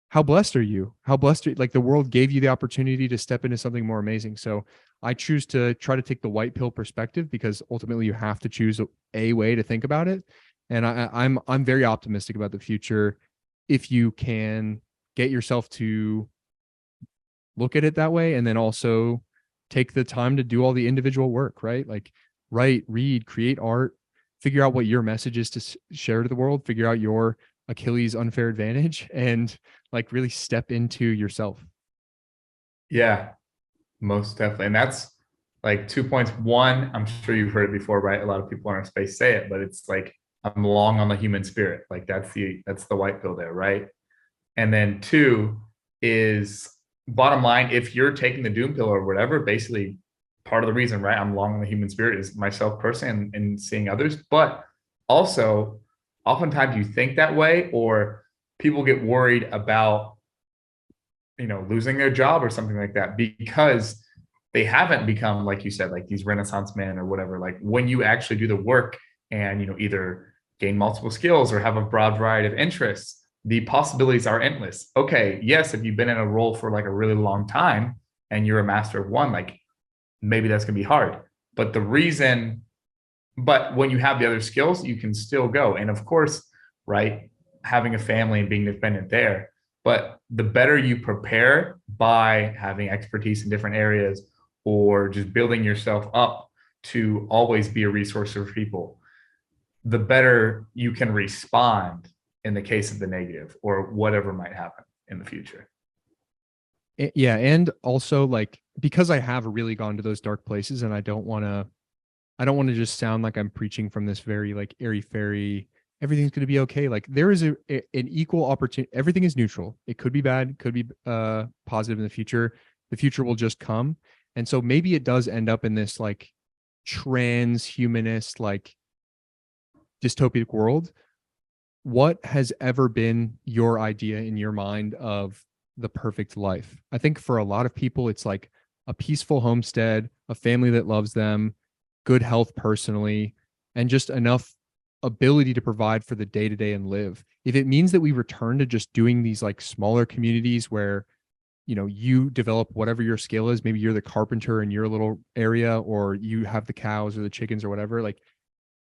how blessed are you? How blessed are you? Like, the world gave you the opportunity to step into something more amazing. So I choose to try to take the white pill perspective, because ultimately you have to choose a way to think about it. And I'm very optimistic about the future if you can get yourself to look at it that way, and then also take the time to do all the individual work, right? Like, write, read, create art, figure out what your message is to share to the world, figure out your Achilles unfair advantage, and like really step into yourself. Yeah, most definitely. And that's like 2 points. One, I'm sure you've heard it before, right? A lot of people in our space say it, but it's like, I'm long on the human spirit. Like, that's the white pill there, right? And then two is, bottom line, if you're taking the doom pill or whatever, basically part of the reason, right, I'm long on the human spirit is myself personally and seeing others. But also, oftentimes you think that way, or people get worried about, losing their job or something like that, because they haven't become, like you said, like these Renaissance men or whatever. Like, when you actually do the work and, either gain multiple skills or have a broad variety of interests, the possibilities are endless. Okay, yes, if you've been in a role for like a really long time and you're a master of one, like, maybe that's gonna be hard. But when you have the other skills, you can still go. And of course, right, having a family and being dependent there. But the better you prepare by having expertise in different areas, or just building yourself up to always be a resource for people, the better you can respond in the case of the negative or whatever might happen in the future. Yeah. And also, like, because I have really gone to those dark places, and I don't want to just sound like I'm preaching from this very like airy fairy, everything's going to be okay. Like, there is an equal opportunity. Everything is neutral. It could be bad, could be positive in the future. The future will just come. And so maybe it does end up in this like transhumanist, like dystopic world. What has ever been your idea in your mind of the perfect life? I think for a lot of people, it's like a peaceful homestead, a family that loves them, good health personally, and just enough ability to provide for the day to day and live. If it means that we return to just doing these like smaller communities where, you develop whatever your skill is, maybe you're the carpenter in your little area, or you have the cows or the chickens or whatever, like,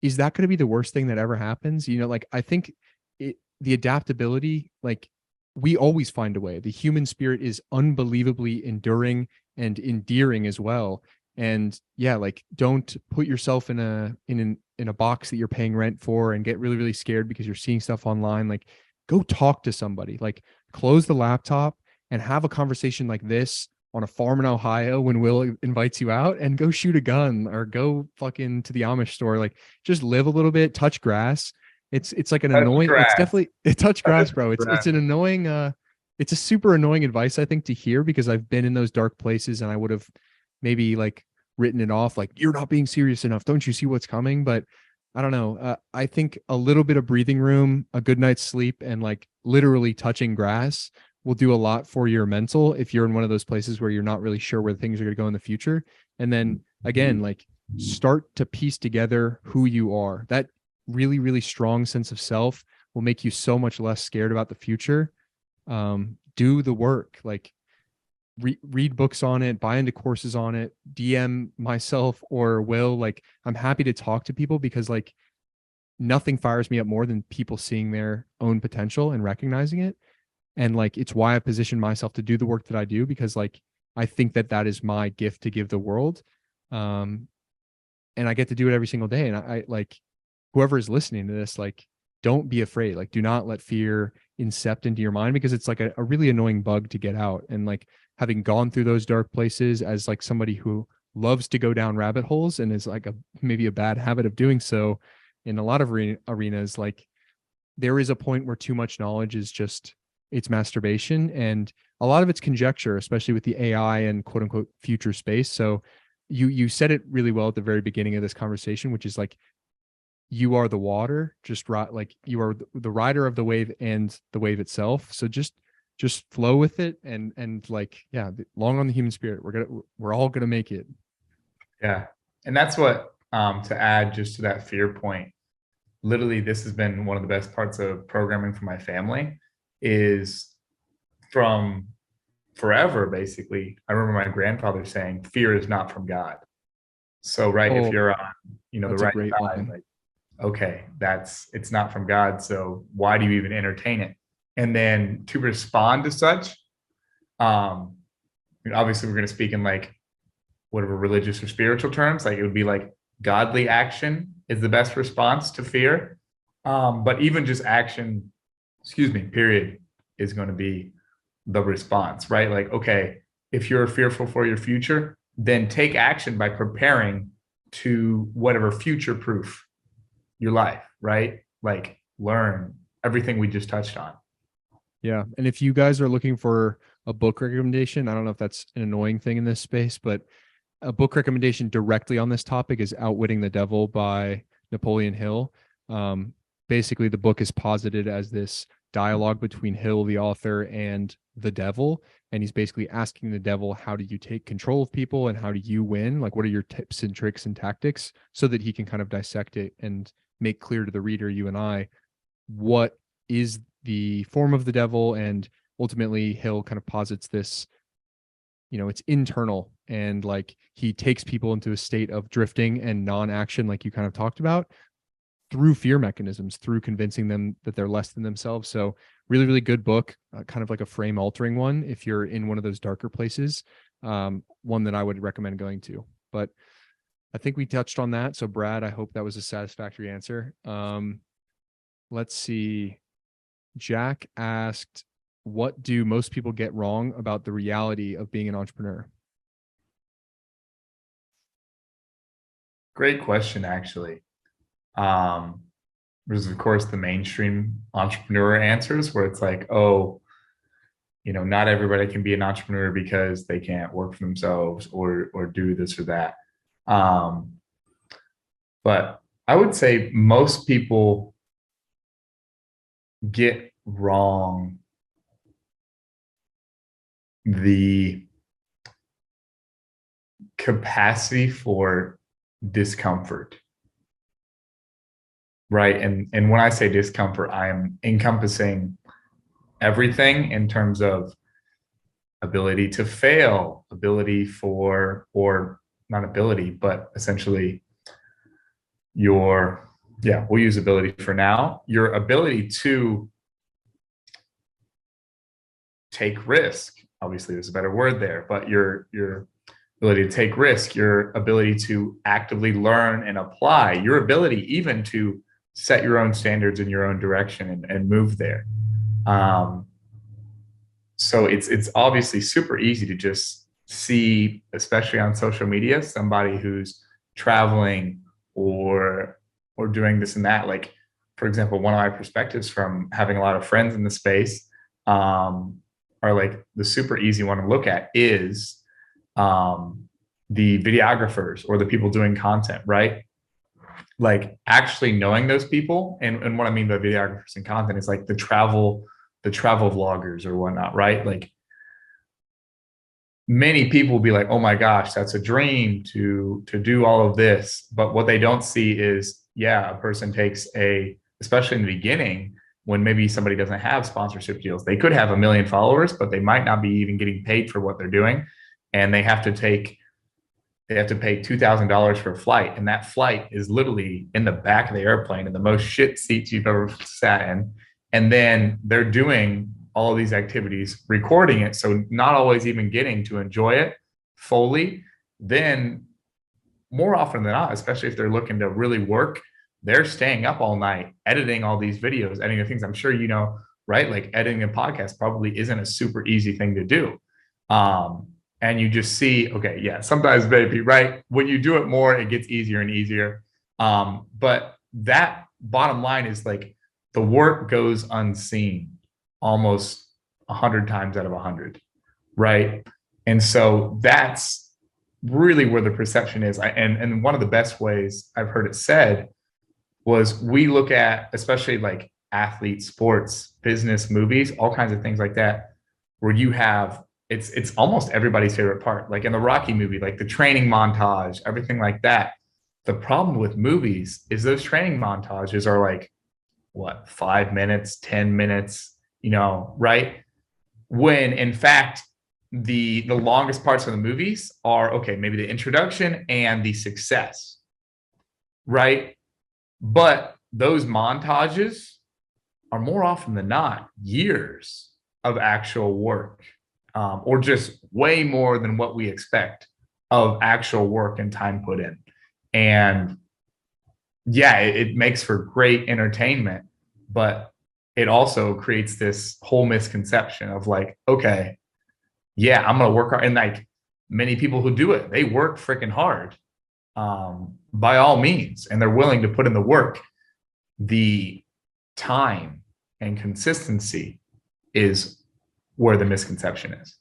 is that going to be the worst thing that ever happens? Like, I think the adaptability, like, we always find a way. The human spirit is unbelievably enduring and endearing as well. And yeah, like, don't put yourself in a box that you're paying rent for and get really, really scared because you're seeing stuff online. Like, go talk to somebody, like, close the laptop and have a conversation like this on a farm in Ohio when Will invites you out, and go shoot a gun or go fucking to the Amish store. Like, just live a little bit, touch grass. It's like an annoying, it's definitely touch grass, bro. It's an annoying, it's a super annoying advice, I think, to hear, because I've been in those dark places and I would have maybe like written it off. Like, you're not being serious enough. Don't you see what's coming? But I don't know. I think a little bit of breathing room, a good night's sleep, and like literally touching grass will do a lot for your mental if you're in one of those places where you're not really sure where things are going to go in the future. And then again, like, start to piece together who you are. That really, really strong sense of self will make you so much less scared about the future. Do the work, like, read books on it, buy into courses on it, DM myself or Will. Like, I'm happy to talk to people, because like, nothing fires me up more than people seeing their own potential and recognizing it. And like, it's why I position myself to do the work that I do, because like, I think that is my gift to give the world. And I get to do it every single day. And I like, whoever is listening to this, like, don't be afraid. Like, do not let fear incept into your mind, because it's like a really annoying bug to get out. And like, having gone through those dark places as like somebody who loves to go down rabbit holes and is like maybe a bad habit of doing so in a lot of arenas, like, there is a point where too much knowledge is just, it's masturbation, and a lot of it's conjecture, especially with the AI and quote unquote future space. So you said it really well at the very beginning of this conversation, which is like, you are the water, just like you are the rider of the wave and the wave itself. So just flow with it, and like, yeah, long on the human spirit. We're all gonna make it. Yeah. And that's what, to add just to that fear point, literally, this has been one of the best parts of programming for my family is from forever, basically. I remember my grandfather saying, fear is not from God. So, right, if you're on, the That's a right great side, line. like, okay, it's not from God. So why do you even entertain it? And then to respond to such, obviously we're going to speak in like whatever religious or spiritual terms, like it would be like godly action is the best response to fear. But even just action, period, is going to be the response, right? Like, okay, if you're fearful for your future, then take action by preparing to whatever future proof your life, right? Like learn everything we just touched on. Yeah. And if you guys are looking for a book recommendation, I don't know if that's an annoying thing in this space, but a book recommendation directly on this topic is Outwitting the Devil by Napoleon Hill. Basically, the book is posited as this dialogue between Hill, the author, and the devil. And he's basically asking the devil, how do you take control of people and how do you win? Like, what are your tips and tricks and tactics, so that he can kind of dissect it and make clear to the reader, you and I, what is the form of the devil. And ultimately, Hill kind of posits this, it's internal, and like he takes people into a state of drifting and non-action, like you kind of talked about, through fear mechanisms, through convincing them that they're less than themselves. So really, really good book, kind of like a frame altering one if you're in one of those darker places. One that I would recommend going to. But I think we touched on that. So Brad, I hope that was a satisfactory answer. Let's see. Jack asked, what do most people get wrong about the reality of being an entrepreneur? Great question, actually. There's of course the mainstream entrepreneur answers where it's like, oh, not everybody can be an entrepreneur because they can't work for themselves or do this or that. But I would say most people get wrong the capacity for discomfort, right? And when I say discomfort, I am encompassing everything in terms of ability to fail, ability for, or not ability, but essentially we'll use ability for now, your ability to take risk. Obviously, there's a better word there, but your ability to take risk, your ability to actively learn and apply, your ability even to set your own standards in your own direction and move there. So it's obviously super easy to just see, especially on social media, somebody who's traveling or doing this and that. Like, for example, one of my perspectives from having a lot of friends in the space, are like the super easy one to look at is the videographers or the people doing content, right? Like actually knowing those people, and what I mean by videographers and content is like the travel vloggers or whatnot, right? Like many people will be like, oh my gosh, that's a dream to do all of this. But what they don't see is, yeah, a person takes especially in the beginning, when maybe somebody doesn't have sponsorship deals, they could have 1 million followers, but they might not be even getting paid for what they're doing. And they have to pay $2,000 for a flight. And that flight is literally in the back of the airplane in the most shit seats you've ever sat in. And then they're doing all of these activities, recording it. So not always even getting to enjoy it fully. Then more often than not, especially if they're looking to really work, they're staying up all night, editing all these videos, editing the things. I'm sure, right? Like editing a podcast probably isn't a super easy thing to do. And you just see, okay, yeah, sometimes maybe, right? When you do it more, it gets easier and easier. But that bottom line is like the work goes unseen almost 100 times out of 100, right? And so that's really where the perception is. And one of the best ways I've heard it said was, we look at, especially like athlete sports, business, movies, all kinds of things like that, where you have, it's almost everybody's favorite part. Like in the Rocky movie, like the training montage, everything like that. The problem with movies is those training montages are like, what, 5 minutes, 10 minutes, right? When in fact, the longest parts of the movies are, okay, maybe the introduction and the success, right? But those montages are more often than not years of actual work, or just way more than what we expect of actual work and time put in. And yeah, it makes for great entertainment, but it also creates this whole misconception of like, okay, yeah, I'm going to work hard. And like many people who do it, they work freaking hard, by all means, and they're willing to put in the work. The time and consistency is where the misconception is.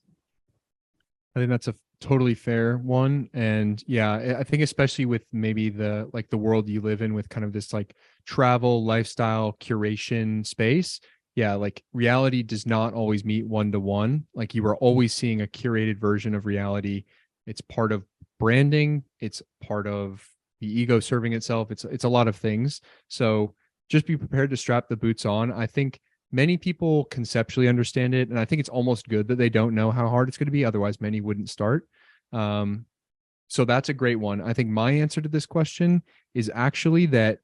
I think that's a totally fair one. And yeah, I think especially with maybe the world you live in with kind of this like travel, lifestyle, curation space. Yeah, like reality does not always meet one-to-one. Like you are always seeing a curated version of reality. It's part of branding. It's part of the ego serving itself. It's a lot of things. So just be prepared to strap the boots on. I think many people conceptually understand it, and I think it's almost good that they don't know how hard it's going to be. Otherwise, many wouldn't start. So that's a great one. I think my answer to this question is actually that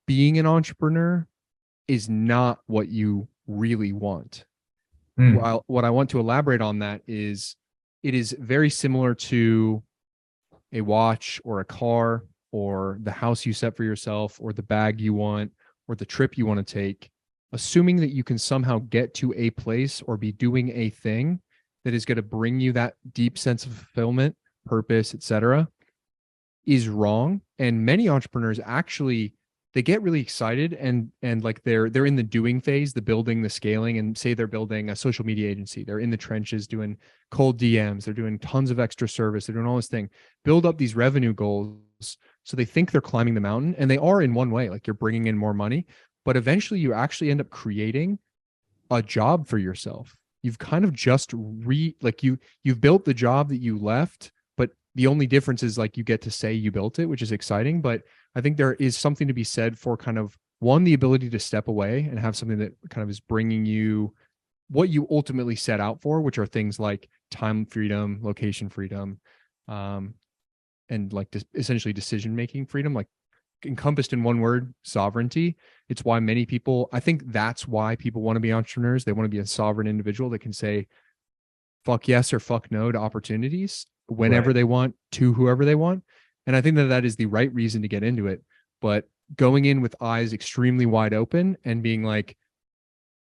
being an entrepreneur is not what you really want. While what I want to elaborate on that is, it is very similar to a watch or a car or the house you set for yourself or the bag you want or the trip you want to take. Assuming that you can somehow get to a place or be doing a thing that is going to bring you that deep sense of fulfillment, purpose, etc., is wrong. And many entrepreneurs actually, they get really excited and like they're in the doing phase, the building, the scaling, and say they're building a social media agency. They're in the trenches doing cold DMs. They're doing tons of extra service. They're doing all this thing, build up these revenue goals. So they think they're climbing the mountain, and they are in one way, like you're bringing in more money, but eventually you actually end up creating a job for yourself. You've kind of just you've built the job that you left, but the only difference is like you get to say you built it, which is exciting. But I think there is something to be said for kind of, one, the ability to step away and have something that kind of is bringing you what you ultimately set out for, which are things like time freedom, location freedom, and like essentially decision-making freedom, like encompassed in one word, sovereignty. It's why many people, I think that's why people want to be entrepreneurs. They want to be a sovereign individual that can say fuck yes or fuck no to opportunities whenever they want, to whoever they want. And I think that is the right reason to get into it. But going in with eyes extremely wide open and being like,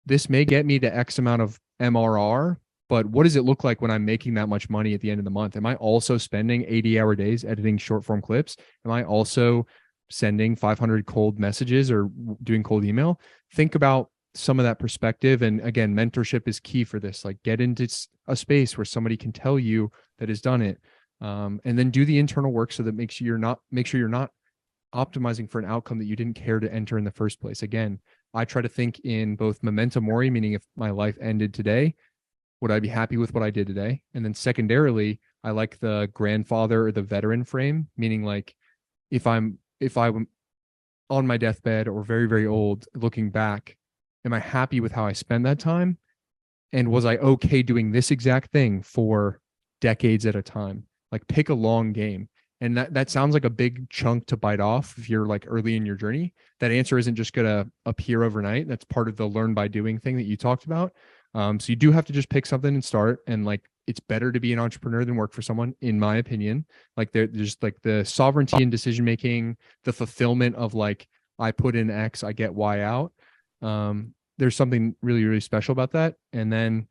this may get me to X amount of MRR, but what does it look like when I'm making that much money at the end of the month? Am I also spending 80-hour days editing short form clips? Am I also sending 500 cold messages or doing cold email? Think about some of that perspective. And again, mentorship is key for this. Like, get into a space where somebody can tell you that has done it. And then do the internal work so that make sure you're not optimizing for an outcome that you didn't care to enter in the first place. Again, I try to think in both Memento Mori, meaning if my life ended today, would I be happy with what I did today? And then secondarily, I like the grandfather or the veteran frame, meaning like if I'm on my deathbed or very, very old, looking back, am I happy with how I spent that time? And was I okay doing this exact thing for decades at a time? Like, pick a long game. And that sounds like a big chunk to bite off if you're like early in your journey. That answer isn't just going to appear overnight. That's part of the learn by doing thing that you talked about. So you do have to just pick something and start. And like, it's better to be an entrepreneur than work for someone, in my opinion. Like there's like the sovereignty and decision-making, the fulfillment of like, I put in X, I get Y out. There's something really, really special about that. And then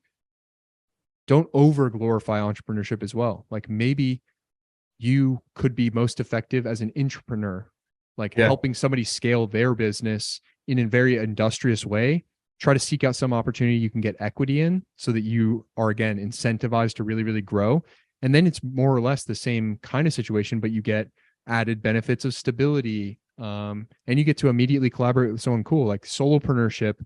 don't over glorify entrepreneurship as well. Like, maybe you could be most effective as an intrapreneur, like helping somebody scale their business in a very industrious way. Try to seek out some opportunity you can get equity in so that you are, again, incentivized to really, really grow. And then it's more or less the same kind of situation, but you get added benefits of stability. And you get to immediately collaborate with someone cool. Like solopreneurship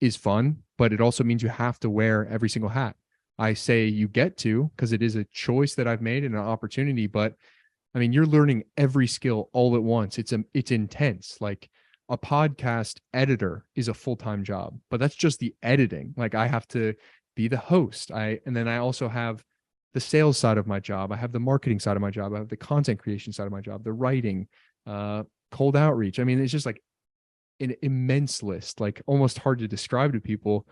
is fun, but it also means you have to wear every single hat. I say you get to, because it is a choice that I've made and an opportunity, but I mean, you're learning every skill all at once. It's intense. Like a podcast editor is a full-time job, but that's just the editing. Like I have to be the host. And then I also have the sales side of my job. I have the marketing side of my job. I have the content creation side of my job, the writing, cold outreach. I mean, it's just like an immense list, like almost hard to describe to people.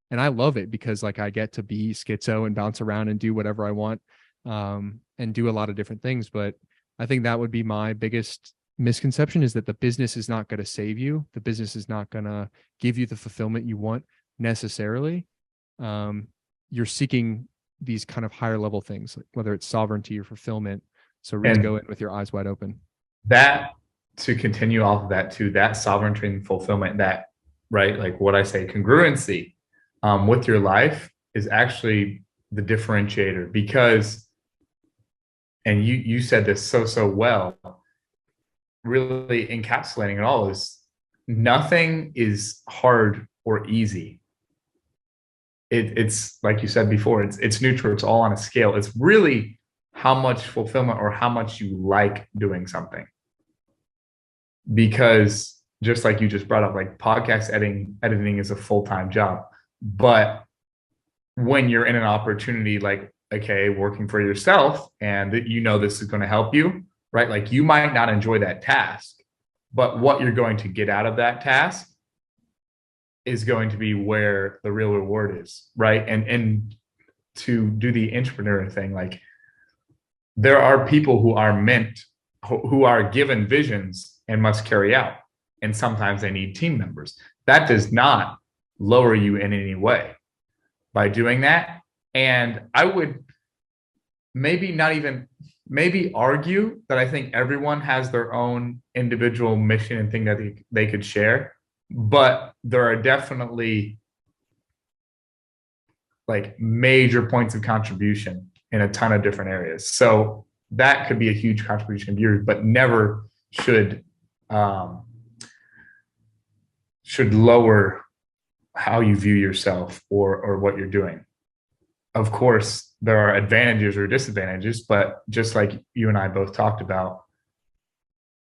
And I love it because like I get to be schizo and bounce around and do whatever I want, and do a lot of different things. But I think that would be my biggest misconception, is that the business is not going to save you. The business is not going to give you the fulfillment you want necessarily. You're seeking these kind of higher level things, like whether it's sovereignty or fulfillment. So really go in with your eyes wide open. That, to continue off of that too, that sovereignty and fulfillment, that, right, like what I say, congruency with your life is actually the differentiator. Because, and you said this so well, really encapsulating it all, is nothing is hard or easy. It's like you said before, it's neutral. It's all on a scale. It's really how much fulfillment or how much you like doing something. Because just like you just brought up, like podcast editing is a full-time job. But when you're in an opportunity like, okay, working for yourself, and that you know this is going to help you, right? Like you might not enjoy that task, but what you're going to get out of that task is going to be where the real reward is, right? And to do the entrepreneur thing, like there are people who are given visions and must carry out, and sometimes they need team members. That does not lower you in any way by doing that. And I would maybe argue that I think everyone has their own individual mission and thing that they could share, but there are definitely like major points of contribution in a ton of different areas. So that could be a huge contribution of yours, but never should lower how you view yourself or what you're doing. Of course, there are advantages or disadvantages, but just like you and I both talked about,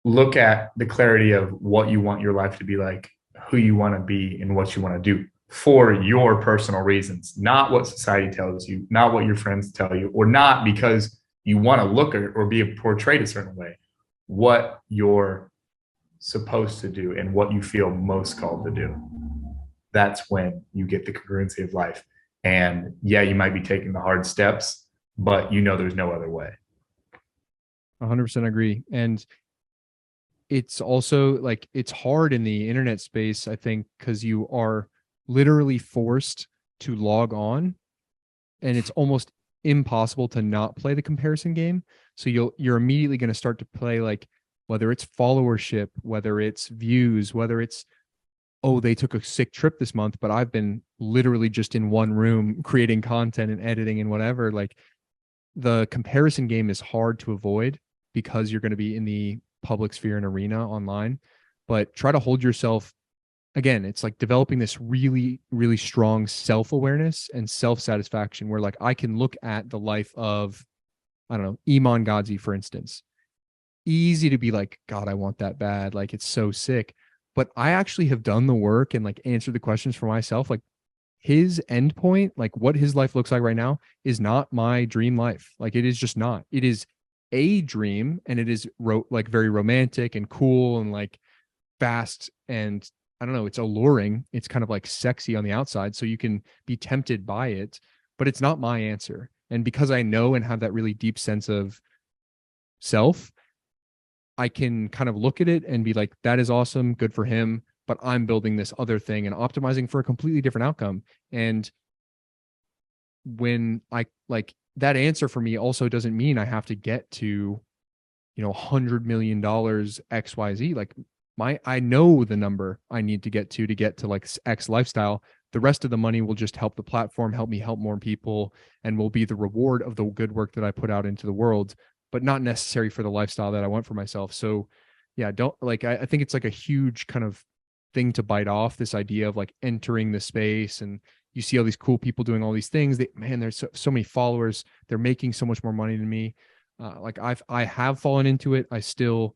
look at the clarity of what you want your life to be like, who you want to be, and what you want to do for your personal reasons, not what society tells you, not what your friends tell you, or not because you want to look or be portrayed a certain way. What you're supposed to do and what you feel most called to do. That's when you get the congruency of life. And yeah, you might be taking the hard steps, but you know there's no other way. 100% agree. And it's also like, it's hard in the internet space, I think, because you are literally forced to log on, and it's almost impossible to not play the comparison game. So you're immediately going to start to play, like, whether it's followership, whether it's views, whether it's, oh, they took a sick trip this month, but I've been literally just in one room creating content and editing and whatever. Like, the comparison game is hard to avoid because you're going to be in the public sphere and arena online. But try to hold yourself, again, it's like developing this really, really strong self-awareness and self-satisfaction where, like, I can look at the life of, I don't know, Iman Gadzhi, for instance. Easy to be like, God, I want that bad. Like, it's so sick. But I actually have done the work and like answered the questions for myself. Like, his endpoint, like what his life looks like right now, is not my dream life. Like, it is just not. It is a dream, and it is like very romantic and cool and like fast, and I don't know, it's alluring. It's kind of like sexy on the outside, so you can be tempted by it, but it's not my answer. And because I know and have that really deep sense of self, I can kind of look at it and be like, that is awesome, good for him, but I'm building this other thing and optimizing for a completely different outcome. And when I like, that answer for me also doesn't mean I have to get to, $100 million XYZ. Like, I know the number I need to get to like X lifestyle, the rest of the money will just help the platform, help me help more people, and will be the reward of the good work that I put out into the world, but not necessary for the lifestyle that I want for myself. So yeah, don't like, I think it's like a huge kind of thing to bite off, this idea of like entering the space, and you see all these cool people doing all these things. Man, there's so many followers. They're making so much more money than me. Like I have fallen into it. I still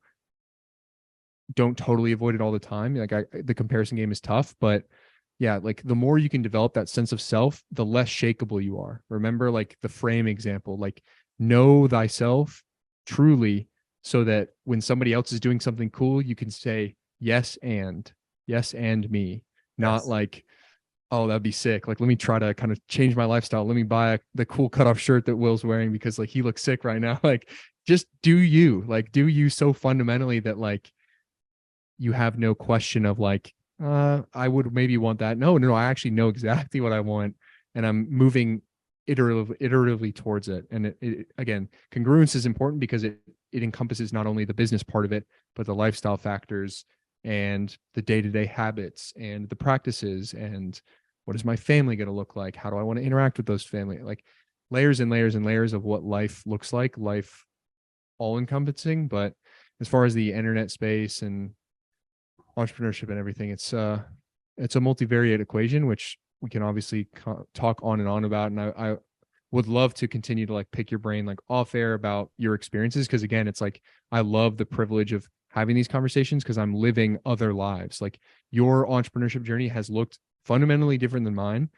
don't totally avoid it all the time. Like the comparison game is tough, but yeah, like the more you can develop that sense of self, the less shakable you are. Remember like the frame example, like know thyself truly, so that when somebody else is doing something cool, you can say yes and me, not Yes. like, oh, that'd be sick. Like, let me try to kind of change my lifestyle. Let me buy the cool cutoff shirt that Will's wearing because like he looks sick right now. Like, just do you so fundamentally that like you have no question of like, I would maybe want that. No, I actually know exactly what I want, and I'm moving iteratively towards it. And it again, congruence is important because it encompasses not only the business part of it, but the lifestyle factors and the day-to-day habits and the practices, and what is my family going to look like? How do I want to interact with those family? Like layers and layers and layers of what life looks like, life all encompassing. But as far as the internet space and entrepreneurship and everything, it's a multivariate equation, which we can obviously talk on and on about. And I would love to continue to like pick your brain like off air about your experiences. Cause again, it's like, I love the privilege of having these conversations because I'm living other lives. Like your entrepreneurship journey has looked fundamentally different than mine.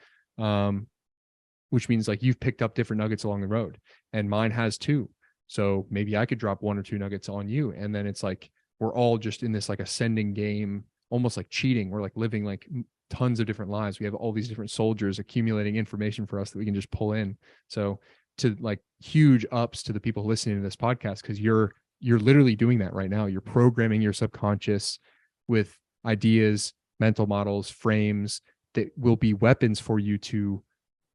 Which means like you've picked up different nuggets along the road, and mine has too. So maybe I could drop one or two nuggets on you. And then it's like, we're all just in this like ascending game, almost like cheating. We're like living like tons of different lives. We have all these different soldiers accumulating information for us that we can just pull in. So to like huge ups to the people listening to this podcast, because you're literally doing that right now. You're programming your subconscious with ideas, mental models, frames that will be weapons for you to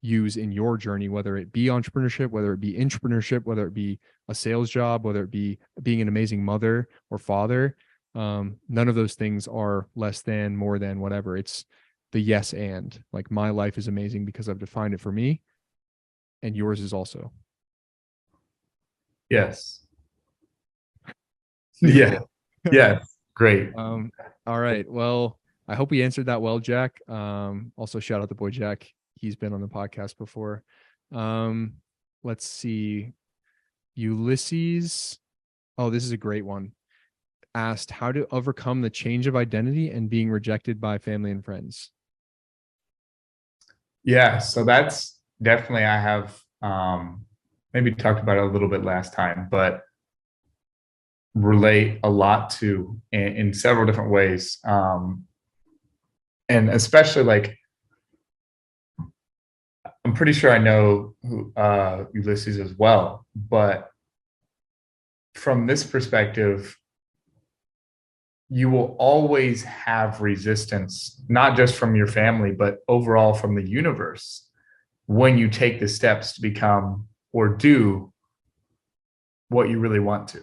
use in your journey, whether it be entrepreneurship, whether it be intrapreneurship, whether it be a sales job, whether it be being an amazing mother or father. None of those things are less than, more than, whatever. It's the yes and. Like my life is amazing because I've defined it for me, and yours is also. Yes. Yeah. Yes. Great. All right. Well, I hope we answered that well, Jack. Also shout out the boy Jack. He's been on the podcast before. Let's see. Ulysses. Oh, this is a great one. Asked how to overcome the change of identity and being rejected by family and friends. Yeah. So that's definitely, I have maybe talked about it a little bit last time, but relate a lot to in several different ways. And especially like, I'm pretty sure I know who, Ulysses as well, but from this perspective, you will always have resistance, not just from your family, but overall from the universe, when you take the steps to become or do what you really want to.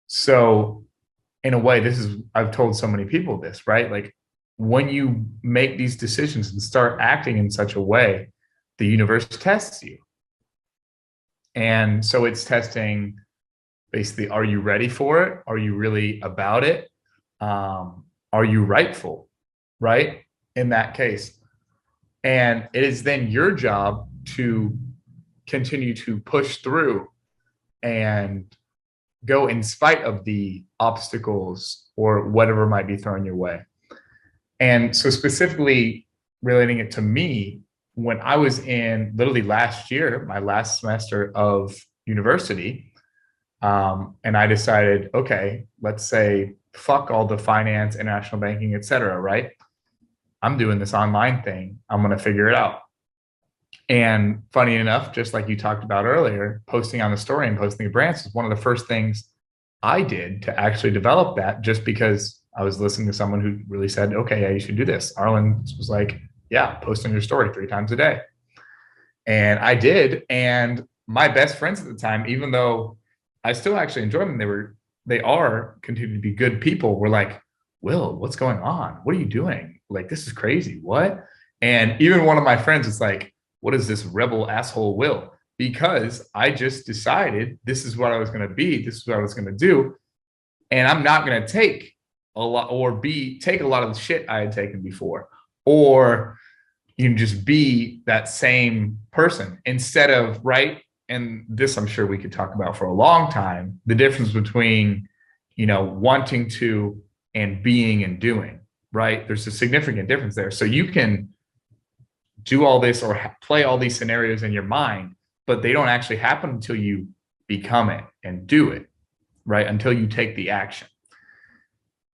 So in a way, I've told so many people this, right? Like when you make these decisions and start acting in such a way, the universe tests you. And so it's testing basically, are you ready for it? Are you really about it? Are you rightful, right? In that case. And it is then your job to continue to push through and go in spite of the obstacles or whatever might be thrown your way. And so specifically relating it to me, when I was in literally last year, my last semester of university, and I decided, okay, let's say, fuck all the finance, international banking, et cetera, right? I'm doing this online thing. I'm going to figure it out. And funny enough, just like you talked about earlier, posting on the story and posting the brands is one of the first things I did to actually develop that, just because I was listening to someone who really said, okay, yeah, you should do this. Arlen was like, yeah, post on your story 3 times a day. And I did. And my best friends at the time, even though I still actually enjoy them, they are continue to be good people, were like, Will, what's going on? What are you doing? like, this is crazy. What? And even one of my friends was like, what is this rebel asshole Will? Because I just decided this is what I was going to be. This is what I was going to do. And I'm not going to take a lot or take a lot of the shit I had taken before, or you can just be that same person instead of, right? And this, I'm sure we could talk about for a long time, the difference between, wanting to and being and doing, right? There's a significant difference there. So you can do all this or play all these scenarios in your mind, but they don't actually happen until you become it and do it, right? Until you take the action.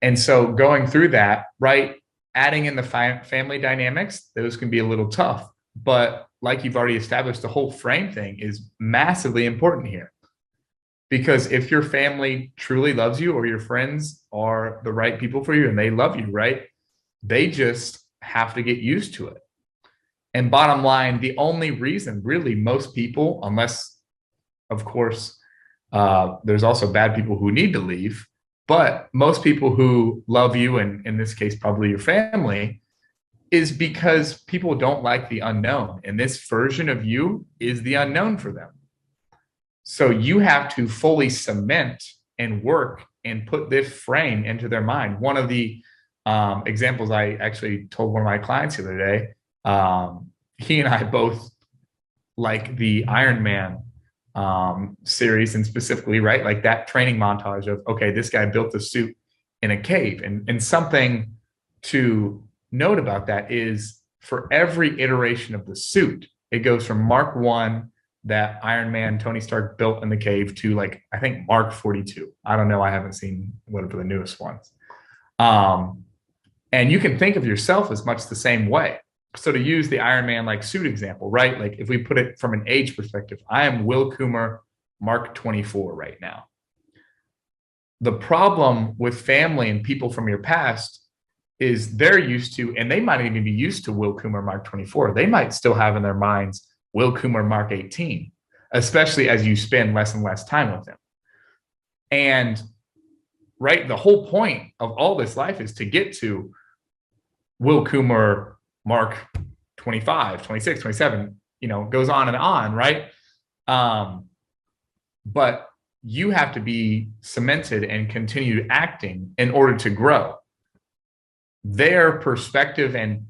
And so going through that, right? Adding in the family dynamics, those can be a little tough, but like you've already established, the whole frame thing is massively important here. Because if your family truly loves you, or your friends are the right people for you and they love you, right? They just have to get used to it. And bottom line, the only reason really most people, unless of course, there's also bad people who need to leave, but most people who love you, and in this case, probably your family, is because people don't like the unknown. And this version of you is the unknown for them. So you have to fully cement and work and put this frame into their mind. One of the examples I actually told one of my clients the other day, he and I both like the Iron Man series, and specifically, right, like that training montage of, okay, this guy built a suit in a cave. And something to note about that is for every iteration of the suit, it goes from Mark 1, that Iron Man Tony Stark built in the cave, to like, I think Mark 42. I don't know. I haven't seen whatever the newest ones. And you can think of yourself as much the same way. So to use the Iron Man like suit example, right? Like if we put it from an age perspective, I am Will Coomer, Mark 24 right now. The problem with family and people from your past is they're used to, and they might even be used to Will Coomer, Mark 24. They might still have in their minds Will Coomer, Mark 18, especially as you spend less and less time with them. And right, the whole point of all this life is to get to Will Coomer, Mark 25, 26, 27, goes on and on, right? But you have to be cemented and continue acting in order to grow. Their perspective, and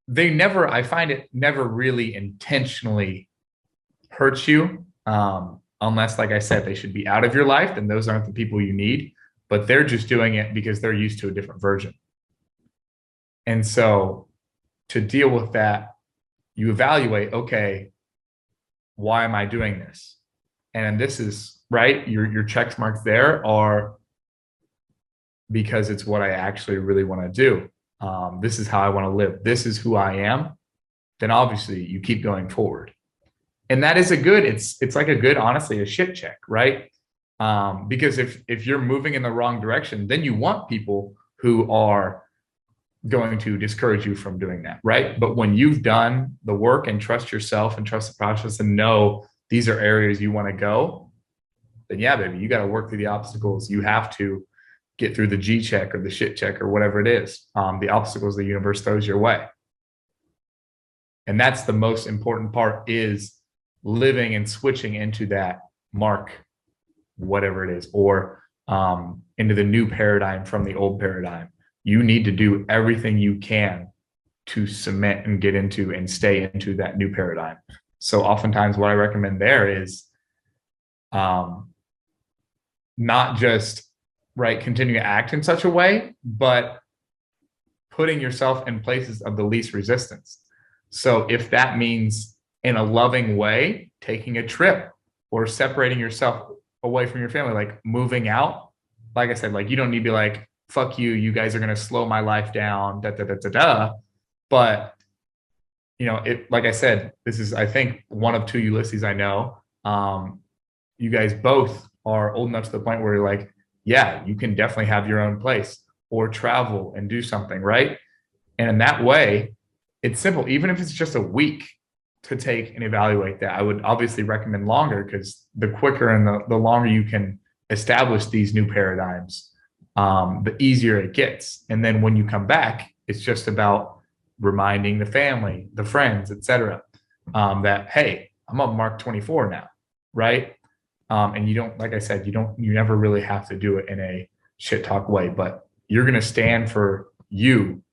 I find it never really intentionally hurts you, unless, like I said, they should be out of your life, then those aren't the people you need, but they're just doing it because they're used to a different version. And so to deal with that, you evaluate, okay, why am I doing this? And this is, right, your check marks there are because it's what I actually really want to do. This is how I want to live. This is who I am. Then obviously you keep going forward. And that is it's like a good, honestly, a shit check, right? Because if you're moving in the wrong direction, then you want people who are going to discourage you from doing that, right? But when you've done the work and trust yourself and trust the process and know these are areas you want to go, then yeah, baby, you got to work through the obstacles. You have to get through the G check or the shit check or whatever it is, the obstacles the universe throws your way. And that's the most important part, is living and switching into that Mark, whatever it is, or into the new paradigm from the old paradigm. You need to do everything you can to cement and get into and stay into that new paradigm. So oftentimes what I recommend there is not just, right, continue to act in such a way, but putting yourself in places of the least resistance. So if that means in a loving way, taking a trip or separating yourself away from your family, like moving out, like I said, like you don't need to be like, fuck you, you guys are going to slow my life down, But, like I said, this is, I think, one of two Ulysses I know. You guys both are old enough to the point where you're like, yeah, you can definitely have your own place or travel and do something, right? And in that way, it's simple. Even if it's just a week to take and evaluate that, I would obviously recommend longer, because the quicker and the longer you can establish these new paradigms, the easier it gets. And then when you come back, It's just about reminding the family, the friends, etc., that, hey, I'm on Mark 24 now, right? And you don't, like I said, you never really have to do it in a shit talk way, but you're going to stand for you,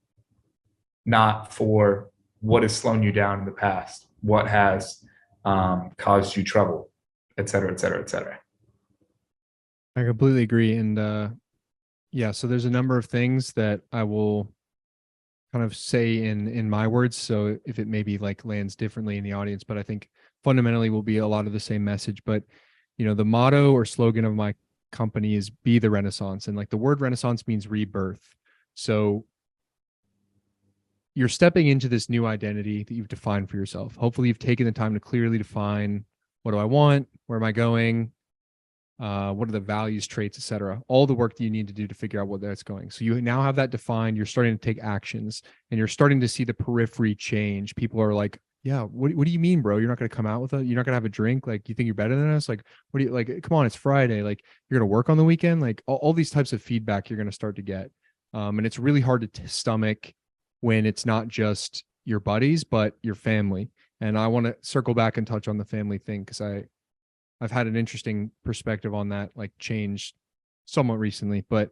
not for what has slowed you down in the past, what has caused you trouble, et cetera, et cetera, et cetera. I completely agree. And yeah, so there's a number of things that I will kind of say in my words. So if it maybe like lands differently in the audience, but I think fundamentally will be a lot of the same message. But the motto or slogan of my company is "Be the Renaissance," and like the word Renaissance means rebirth. So you're stepping into this new identity that you've defined for yourself. Hopefully, you've taken the time to clearly define, what do I want? Where am I going? What are the values, traits, etc. All the work that you need to do to figure out what that's going. So you now have that defined. You're starting to take actions, and you're starting to see the periphery change. People are like, "Yeah, what do you mean, bro? You're not going to come out with it? You're not going to have a drink? Like, you think you're better than us? Like, what do you like? Come on, it's Friday. Like, you're going to work on the weekend? Like, all these types of feedback you're going to start to get, and it's really hard to stomach when it's not just your buddies but your family. And I want to circle back and touch on the family thing because I've had an interesting perspective on that, like change somewhat recently, but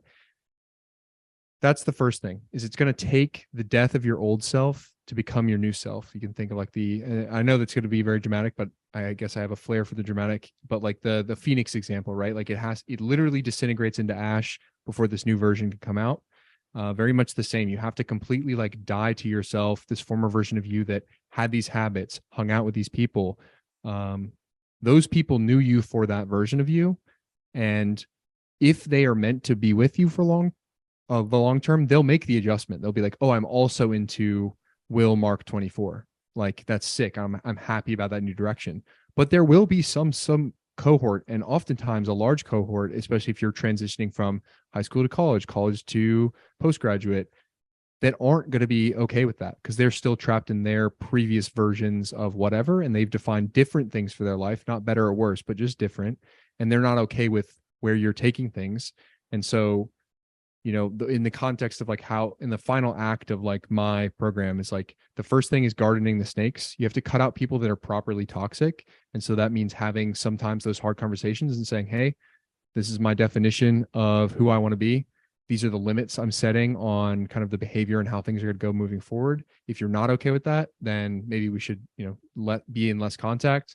that's the first thing is it's going to take the death of your old self to become your new self. You can think of like I know that's going to be very dramatic, but I guess I have a flair for the dramatic, but like the Phoenix example, right? Like it literally disintegrates into ash before this new version can come out. Very much the same. You have to completely like die to yourself, this former version of you that had these habits, hung out with these people. Those people knew you for that version of you. And if they are meant to be with you for the long term, they'll make the adjustment. They'll be like, oh, I'm also into Will Mark 24. Like, that's sick. I'm happy about that new direction. But there will be some cohort, and oftentimes a large cohort, especially if you're transitioning from high school to college to postgraduate, that aren't going to be okay with that because they're still trapped in their previous versions of whatever, and they've defined different things for their life, not better or worse, but just different, and they're not okay with where you're taking things. And so in the context of like how in the final act of like my program is like the first thing is gardening the snakes. You have to cut out people that are properly toxic. And so that means having sometimes those hard conversations and saying, hey, this is my definition of who I want to be. These are the limits I'm setting on kind of the behavior and how things are going to go moving forward. If you're not okay with that, then maybe we should, be in less contact.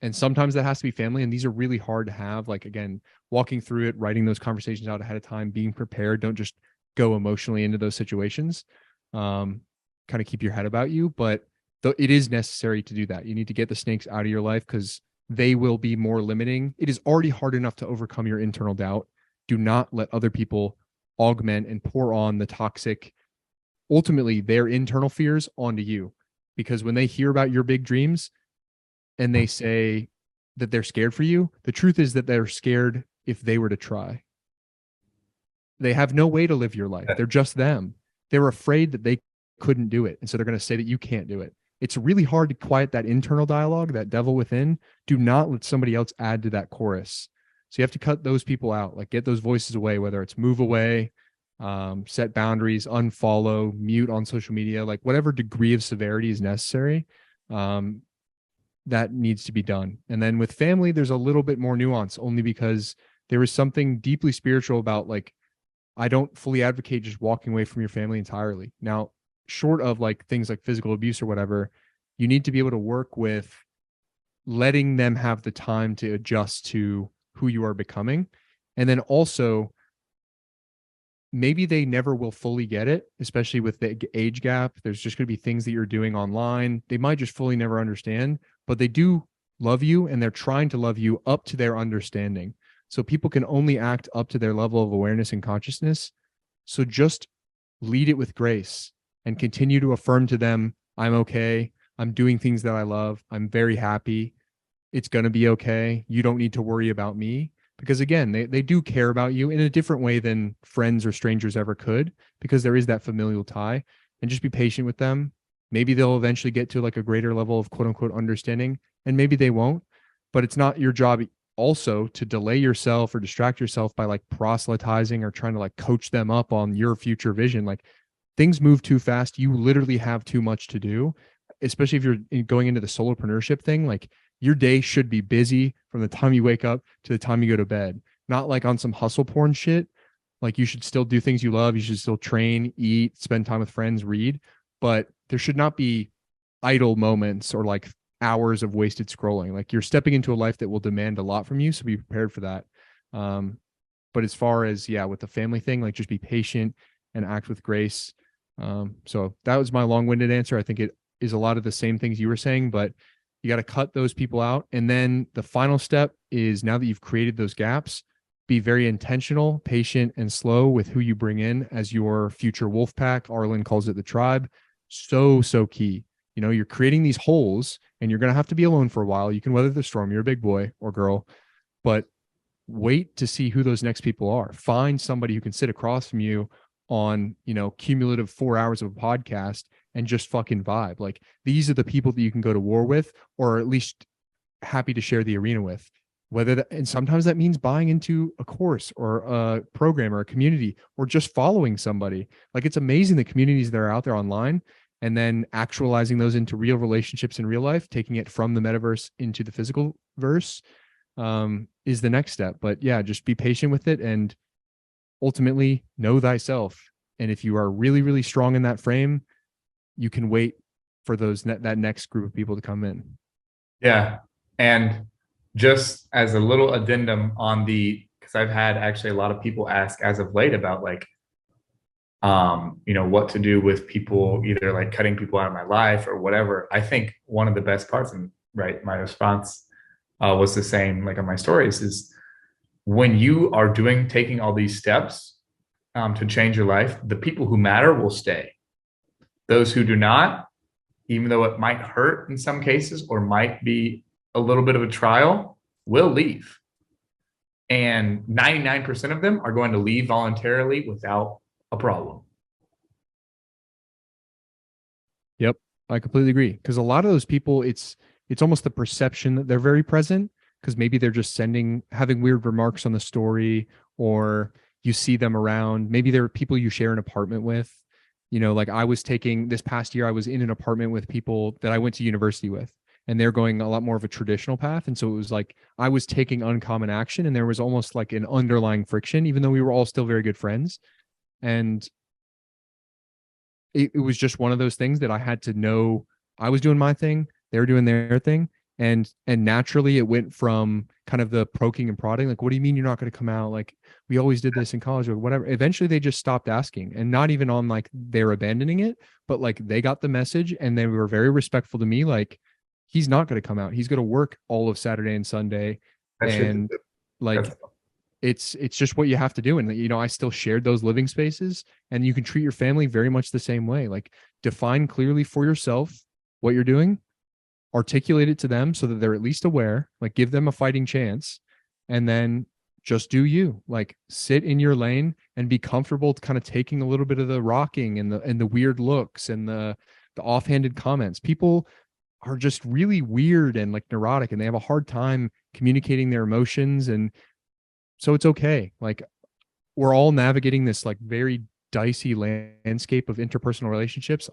And sometimes that has to be family. And these are really hard to have. Like, again, walking through it, writing those conversations out ahead of time, being prepared. Don't just go emotionally into those situations. Kind of keep your head about you. But it is necessary to do that. You need to get the snakes out of your life because they will be more limiting. It is already hard enough to overcome your internal doubt. Do not let other people augment and pour on the toxic, ultimately their internal fears onto you. Because when they hear about your big dreams and they say that they're scared for you, the truth is that they're scared if they were to try. They have no way to live your life. They're just them. They're afraid that they couldn't do it. And so they're going to say that you can't do it. It's really hard to quiet that internal dialogue, that devil within. Do not let somebody else add to that chorus. So you have to cut those people out, like get those voices away, whether it's move away, set boundaries, unfollow, mute on social media, like whatever degree of severity is necessary, that needs to be done. And then with family, there's a little bit more nuance only because there is something deeply spiritual about like, I don't fully advocate just walking away from your family entirely. Now, short of like things like physical abuse or whatever, you need to be able to work with letting them have the time to adjust to who you are becoming. And then also, maybe they never will fully get it, especially with the age gap. There's just going to be things that you're doing online. They might just fully never understand, but they do love you and they're trying to love you up to their understanding. So people can only act up to their level of awareness and consciousness. So just lead it with grace and continue to affirm to them, I'm okay. I'm doing things that I love. I'm very happy. It's going to be okay. You don't need to worry about me. Because again, they do care about you in a different way than friends or strangers ever could, because there is that familial tie. And just be patient with them. Maybe they'll eventually get to like a greater level of quote unquote understanding, and maybe they won't. But it's not your job also to delay yourself or distract yourself by like proselytizing or trying to like coach them up on your future vision. Like, things move too fast. You literally have too much to do, especially if you're going into the solopreneurship thing. Like your day should be busy from the time you wake up to the time you go to bed, not like on some hustle porn shit. Like you should still do things you love. You should still train, eat, spend time with friends, read, but there should not be idle moments or like hours of wasted scrolling. Like you're stepping into a life that will demand a lot from you. So be prepared for that. But as far as, yeah, with the family thing, like just be patient and act with grace. So that was my long-winded answer. I think it is a lot of the same things you were saying, but you got to cut those people out. And then the final step is, now that you've created those gaps, be very intentional, patient, and slow with who you bring in as your future wolf pack. Arlen calls it the tribe. So key. You know, you're creating these holes and you're going to have to be alone for a while. You can weather the storm. You're a big boy or girl, but wait to see who those next people are. Find somebody who can sit across from you on, you know, cumulative 4 hours of a podcast and just fucking vibe. Like these are the people that you can go to war with, or at least happy to share the arena with. Whether that, and sometimes that means buying into a course or a program or a community, or just following somebody. Like it's amazing the communities that are out there online, and then actualizing those into real relationships in real life, taking it from the metaverse into the physical verse, is the next step. But yeah, just be patient with it and ultimately know thyself. And if you are really, really strong in that frame, you can wait for that next group of people to come in. Yeah. And just as a little addendum on because I've had actually a lot of people ask as of late about like, you know, what to do with people, either like cutting people out of my life or whatever. I think one of the best parts, and right, my response was the same, like on my stories, is when you are taking all these steps to change your life, the people who matter will stay. Those who do not, even though it might hurt in some cases or might be a little bit of a trial, will leave. And 99% of them are going to leave voluntarily without a problem. Yep, I completely agree. Because a lot of those people, it's almost the perception that they're very present, because maybe they're just having weird remarks on the story, or you see them around. Maybe they're people you share an apartment with. You know, like this past year, I was in an apartment with people that I went to university with, and they're going a lot more of a traditional path. And so it was like I was taking uncommon action, and there was almost like an underlying friction, even though we were all still very good friends. And it was just one of those things that I had to know. I was doing my thing, they were doing their thing. And naturally it went from kind of the poking and prodding, like, what do you mean you're not going to come out? Like, we always did this in college or whatever. Eventually they just stopped asking, and not even on like they're abandoning it, but like they got the message and they were very respectful to me. Like, he's not going to come out. He's going to work all of Saturday and Sunday. And like, it's just what you have to do. And, you know, I still shared those living spaces, and you can treat your family very much the same way. Like, define clearly for yourself what you're doing, articulate it to them so that they're at least aware, like give them a fighting chance, and then just do you. Like, sit in your lane and be comfortable kind of taking a little bit of the rocking and the weird looks and the offhanded comments. People are just really weird and like neurotic, and they have a hard time communicating their emotions. And so it's okay. Like, we're all navigating this like very dicey landscape of interpersonal relationships.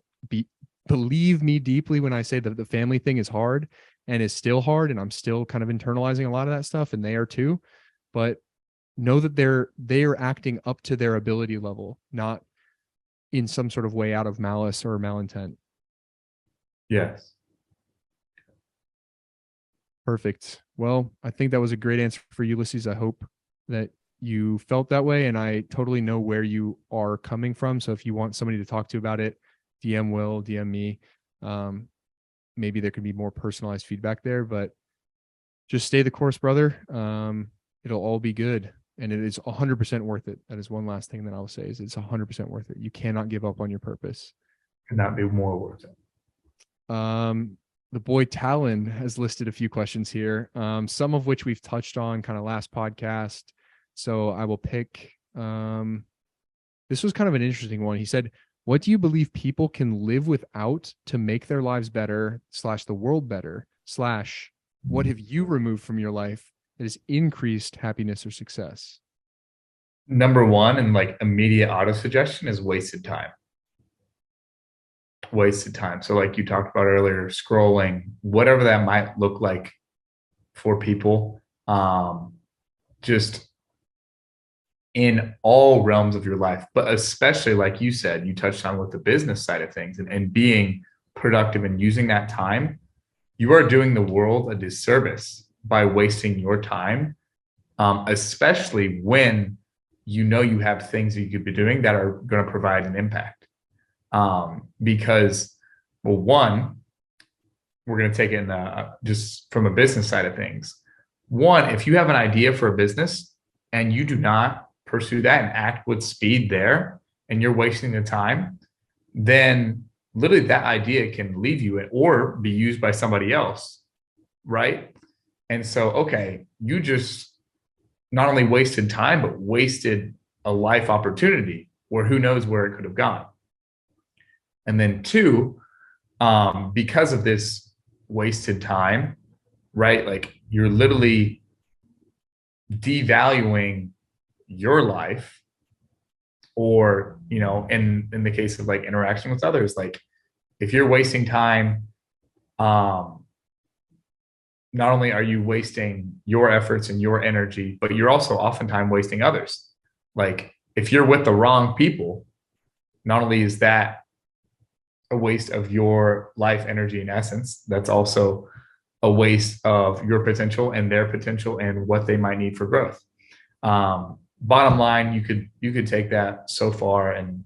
Believe me deeply when I say that the family thing is hard and is still hard, and I'm still kind of internalizing a lot of that stuff, and they are too. But know that they are acting up to their ability level, not in some sort of way out of malice or malintent. Yes. Perfect. Well, I think that was a great answer for Ulysses. I hope that you felt that way, and I totally know where you are coming from. So if you want somebody to talk to about it, DM Will, DM me. Maybe there could be more personalized feedback there, but just stay the course, brother. It'll all be good, and it is 100% worth it. That is one last thing that I will say, is it's 100% worth it. You cannot give up on your purpose. Could not be more worth it. The boy Talon has listed a few questions here, some of which we've touched on kind of last podcast. So I will pick, this was kind of an interesting one. He said, what do you believe people can live without to make their lives better / the world better / what have you removed from your life that has increased happiness or success? Number one, and like immediate auto suggestion, is wasted time. wasted time. So like you talked about earlier, scrolling, whatever that might look like for people, just in all realms of your life, but especially like you said, you touched on with the business side of things, and being productive and using that time, you are doing the world a disservice by wasting your time, especially when you know you have things that you could be doing that are going to provide an impact. Because, well, one, we're going to take it in just from a business side of things. One, if you have an idea for a business and you do not pursue that and act with speed there, and you're wasting the time, then literally that idea can leave you or be used by somebody else, right? And so, okay, you just not only wasted time, but wasted a life opportunity where who knows where it could have gone. And then two, because of this wasted time, right? Like you're literally devaluing your life, or, you know, in the case of like interaction with others, like if you're wasting time, not only are you wasting your efforts and your energy, but you're also oftentimes wasting others. Like if you're with the wrong people, not only is that a waste of your life, energy, and essence, that's also a waste of your potential and their potential and what they might need for growth. Bottom line, you could take that so far and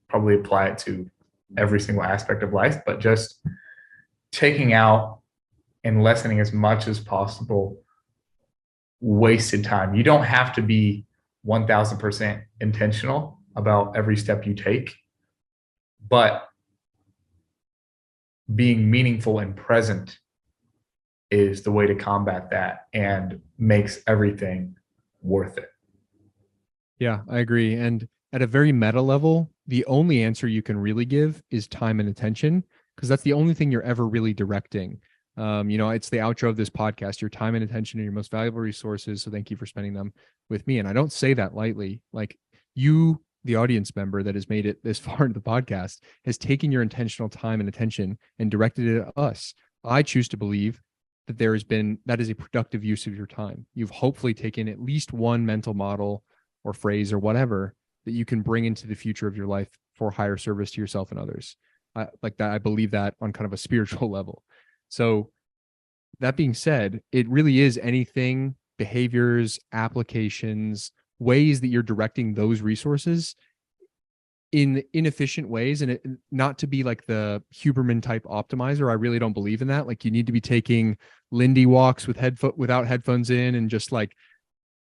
probably apply it to every single aspect of life, but just taking out and lessening as much as possible wasted time. You don't have to be 1000% intentional about every step you take, but being meaningful and present is the way to combat that and makes everything worth it. Yeah, I agree. And at a very meta level, the only answer you can really give is time and attention, because that's the only thing you're ever really directing. You know, it's the outro of this podcast. Your time and attention are your most valuable resources. So thank you for spending them with me. And I don't say that lightly. Like you, the audience member that has made it this far into the podcast, has taken your intentional time and attention and directed it at us. I choose to believe that that is a productive use of your time. You've hopefully taken at least one mental model or phrase or whatever that you can bring into the future of your life for higher service to yourself and others. Like that, I believe that on kind of a spiritual level. So that being said, it really is anything, behaviors, applications, ways that you're directing those resources in inefficient ways, and not to be like the Huberman type optimizer. I really don't believe in that. Like you need to be taking Lindy walks without headphones in and just like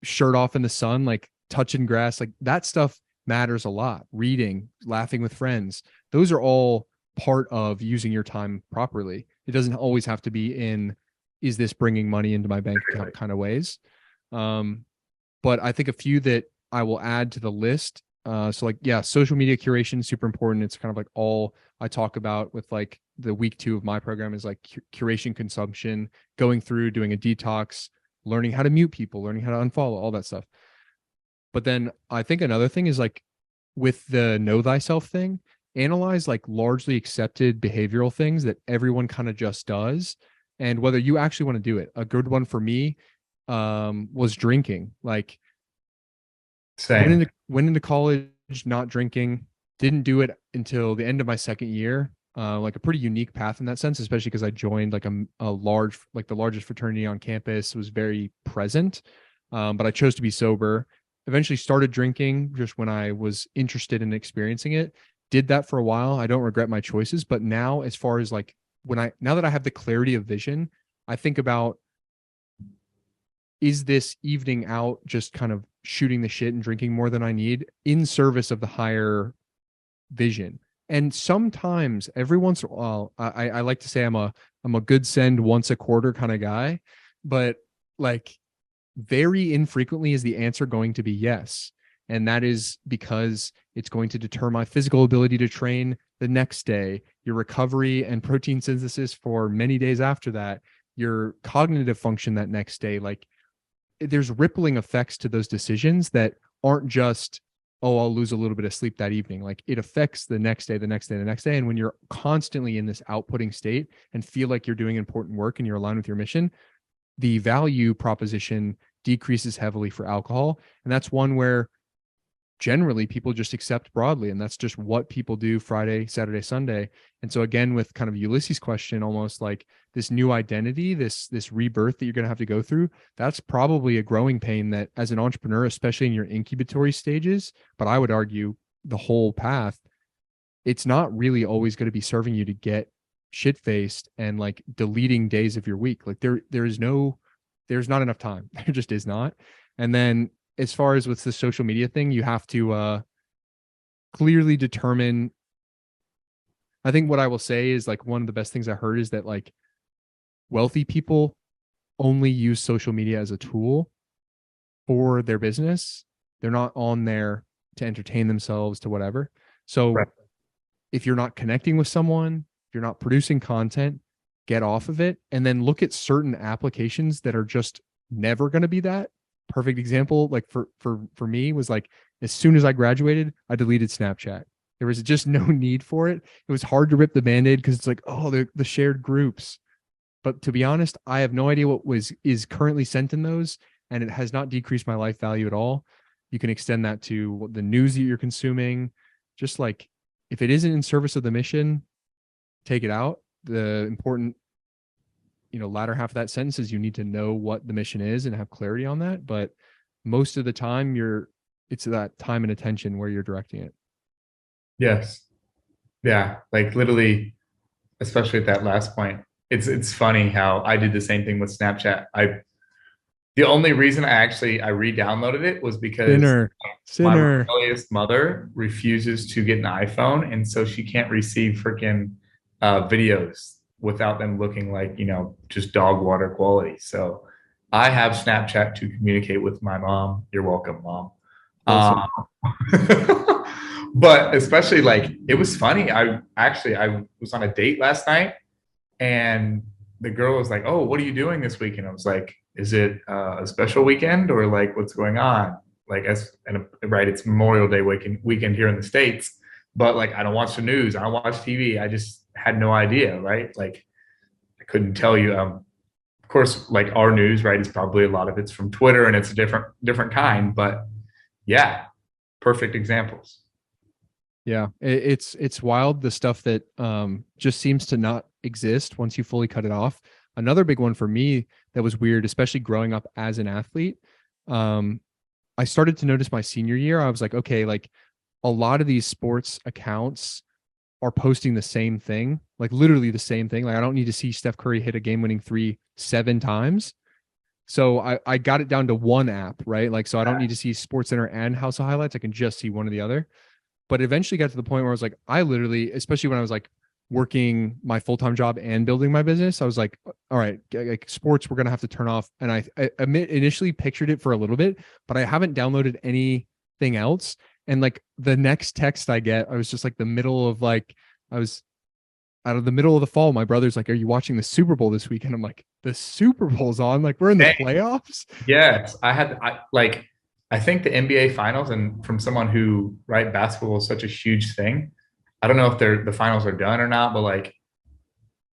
shirt off in the sun, like touching grass, like that stuff matters a lot. Reading, laughing with friends, those are all part of using your time properly. It doesn't always have to be in, is this bringing money into my bank account kind of ways. But I think a few that I will add to the list. So like, yeah, social media curation, super important. It's kind of like all I talk about with like the week 2 of my program is like curation consumption, going through, doing a detox, learning how to mute people, learning how to unfollow, all that stuff. But then I think another thing is like with the know thyself thing, analyze like largely accepted behavioral things that everyone kind of just does, and whether you actually want to do it. A good one for me was drinking. Like Same. went into college not drinking, didn't do it until the end of my second year. Like a pretty unique path in that sense, especially because I joined like a large, like the largest fraternity on campus, was very present. But I chose to be sober. Eventually started drinking just when I was interested in experiencing it. Did that for a while. I don't regret my choices. But now, as far as like now that I have the clarity of vision, I think about, is this evening out just kind of shooting the shit and drinking more than I need in service of the higher vision? And sometimes, every once in a while, I like to say I'm a good send once a quarter kind of guy, but like very infrequently is the answer going to be yes. And that is because it's going to deter my physical ability to train the next day, your recovery and protein synthesis for many days after that, your cognitive function that next day. Like there's rippling effects to those decisions that aren't just oh, I'll lose a little bit of sleep that evening. Like it affects the next day, the next day, the next day. And when you're constantly in this outputting state and feel like you're doing important work and you're aligned with your mission, the value proposition decreases heavily for alcohol. And that's one where generally people just accept broadly. And that's just what people do Friday, Saturday, Sunday. And so again, with kind of Ulysses' question, almost like this new identity, this rebirth that you're going to have to go through, that's probably a growing pain that as an entrepreneur, especially in your incubatory stages, but I would argue the whole path, it's not really always going to be serving you to get shit-faced and like deleting days of your week. Like there's not enough time. There just is not. And then as far as with the social media thing, you have to clearly determine. I think what I will say is like one of the best things I heard is that like wealthy people only use social media as a tool for their business. They're not on there to entertain themselves, to whatever. So Right. if you're not connecting with someone, if you're not producing content, get off of it and then look at certain applications that are just never going to be that. Perfect example, like for me was like, as soon as I graduated, I deleted Snapchat. There was just no need for it. It was hard to rip the Band-Aid because it's like, oh, the shared groups. But to be honest, I have no idea what is currently sent in those, and it has not decreased my life value at all. You can extend that to the news that you're consuming. Just like if it isn't in service of the mission, take it out. The important latter half of that sentence is you need to know what the mission is and have clarity on that. But most of the time it's that time and attention where you're directing it. Yes. Yeah. Like literally, especially at that last point, it's funny how I did the same thing with Snapchat. The only reason I re-downloaded it was because my rebellious mother refuses to get an iPhone, and so she can't receive freaking videos without them looking like, just dog water quality. So I have Snapchat to communicate with my mom. You're welcome, Mom. But especially like, it was funny. I was on a date last night and the girl was like, oh, what are you doing this weekend? I was like, is it a special weekend or like what's going on? Like, right, it's Memorial Day weekend here in the States, but like, I don't watch the news. I don't watch TV. I just had no idea, right? Like I couldn't tell you. Of course, like our news, right, is probably a lot of it's from Twitter and it's a different kind, but yeah, perfect examples. Yeah, it's wild, the stuff that just seems to not exist once you fully cut it off. Another big one for me that was weird, especially growing up as an athlete, I started to notice my senior year. I was like, okay, like a lot of these sports accounts are posting the same thing, like literally the same thing. Like I don't need to see Steph Curry hit a game-winning 3 7 times. So I got it down to one app, right? Like, so I don't need to see SportsCenter and House of Highlights. I can just see one or the other. But eventually got to the point where I was like, I literally, especially when I was like working my full-time job and building my business, I was like, all right, like sports, we're going to have to turn off. And I initially pictured it for a little bit, but I haven't downloaded anything else. And like the next text I get, I was just like I was out of the middle of the fall. My brother's like, are you watching the Super Bowl this weekend? I'm like, the Super Bowl's on, like we're in the playoffs. Yes. I think the NBA finals, and from someone who, right, basketball is such a huge thing. I don't know if the finals are done or not, but like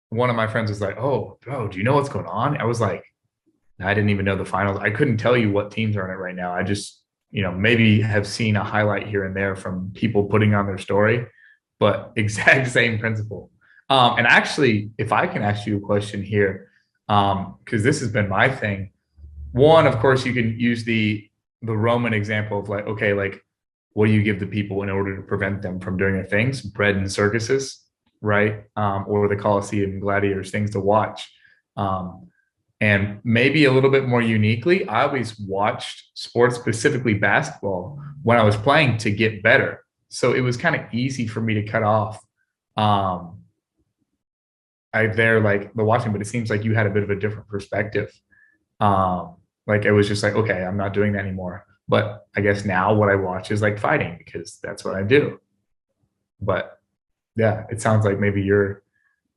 one of my friends was like, oh, bro, do you know what's going on? I was like, I didn't even know the finals. I couldn't tell you what teams are in it right now. I just, maybe have seen a highlight here and there from people putting on their story, but exact same principle. And actually, if I can ask you a question here, because this has been my thing. One, of course, you can use the Roman example of like, okay, like what do you give the people in order to prevent them from doing their things? Bread and circuses, right? Or the Colosseum, gladiators, things to watch. And maybe a little bit more uniquely, I always watched sports, specifically basketball, when I was playing to get better. So it was kind of easy for me to cut off like the watching, but it seems like you had a bit of a different perspective. Like it was just like, okay, I'm not doing that anymore. But I guess now what I watch is like fighting because that's what I do. But yeah, it sounds like maybe you're,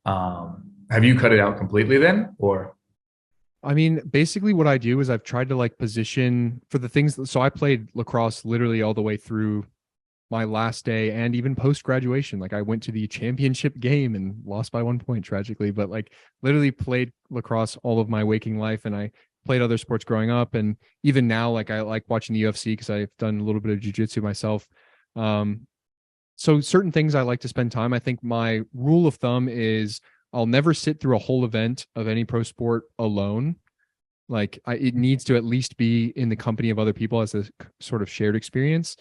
have you cut it out completely then? Or? I mean, basically what I do is I've tried to like position for the things. So I played lacrosse literally all the way through my last day and even post graduation. Like I went to the championship game and lost by 1 point tragically, but like literally played lacrosse all of my waking life. And I played other sports growing up. And even now, like I like watching the UFC because I've done a little bit of jiu-jitsu myself. So certain things I like to spend time. I think my rule of thumb is I'll never sit through a whole event of any pro sport alone. Like it needs to at least be in the company of other people as a sort of shared experience.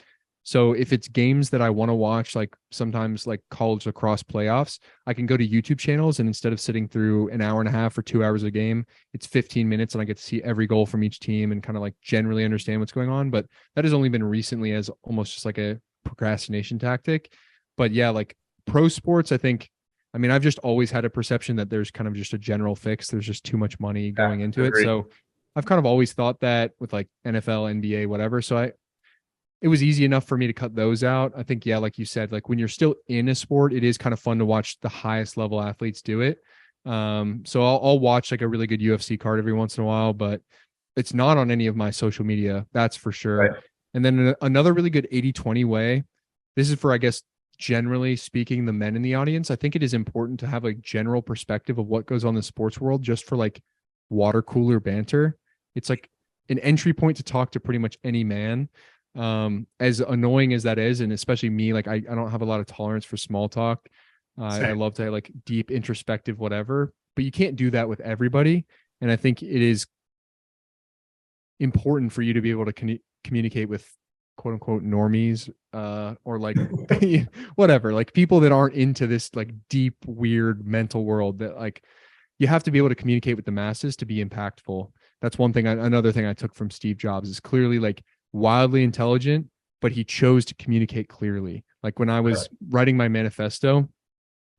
So if it's games that I want to watch, like sometimes like college lacrosse playoffs, I can go to YouTube channels, and instead of sitting through an hour and a half or 2 hours a game, it's 15 minutes and I get to see every goal from each team and kind of like generally understand what's going on. But that has only been recently as almost just like a procrastination tactic. But yeah, like pro sports, I mean, I've just always had a perception that there's kind of just a general fix. There's just too much money going into it. So I've kind of always thought that with like NFL, NBA, whatever. So it was easy enough for me to cut those out. I think, yeah, like you said, like when you're still in a sport, it is kind of fun to watch the highest level athletes do it. So I'll watch like a really good UFC card every once in a while, but it's not on any of my social media. That's for sure. Right. And then another really good 80-20 way. This is for, I guess, generally speaking, the men in the audience. I think it is important to have a general perspective of what goes on in the sports world just for like water cooler banter. It's like an entry point to talk to pretty much any man. As annoying as that is, and especially me, like I don't have a lot of tolerance for small talk. I love to like deep introspective whatever, but you can't do that with everybody. And I think it is important for you to be able to communicate with quote unquote normies, or like whatever, like people that aren't into this like deep, weird mental world. That like you have to be able to communicate with the masses to be impactful. That's one thing. Another thing I took from Steve Jobs is clearly like wildly intelligent, but he chose to communicate clearly. Like when I was writing my manifesto,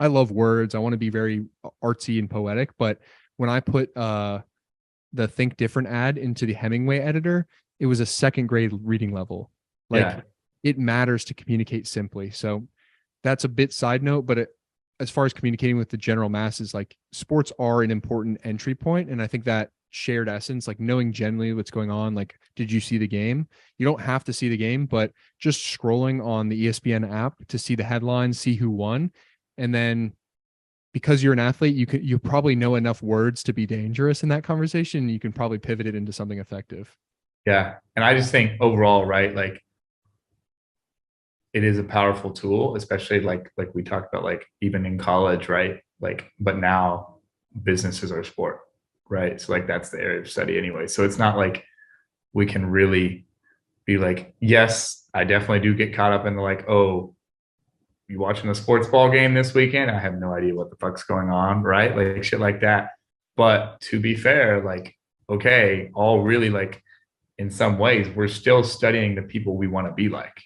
I love words. I want to be very artsy and poetic, but when I put the Think Different ad into the Hemingway editor, it was a second grade reading level. Like it matters to communicate simply. So that's a bit side note, but as far as communicating with the general masses, like sports are an important entry point. And I think that shared essence, like knowing generally what's going on, like, did you see the game? You don't have to see the game, but just scrolling on the ESPN app to see the headlines, see who won. And then because you're an athlete, you probably know enough words to be dangerous in that conversation. You can probably pivot it into something effective. Yeah. And I just think overall, right, like it is a powerful tool, especially like we talked about, like even in college, right? Like, but now business is our sport, right? So like that's the area of study anyway. So it's not like we can really be like, yes, I definitely do get caught up in the like, oh, you watching a sports ball game this weekend? I have no idea what the fuck's going on, right? Like shit like that. But to be fair, like, okay, all really like in some ways, we're still studying the people we want to be like,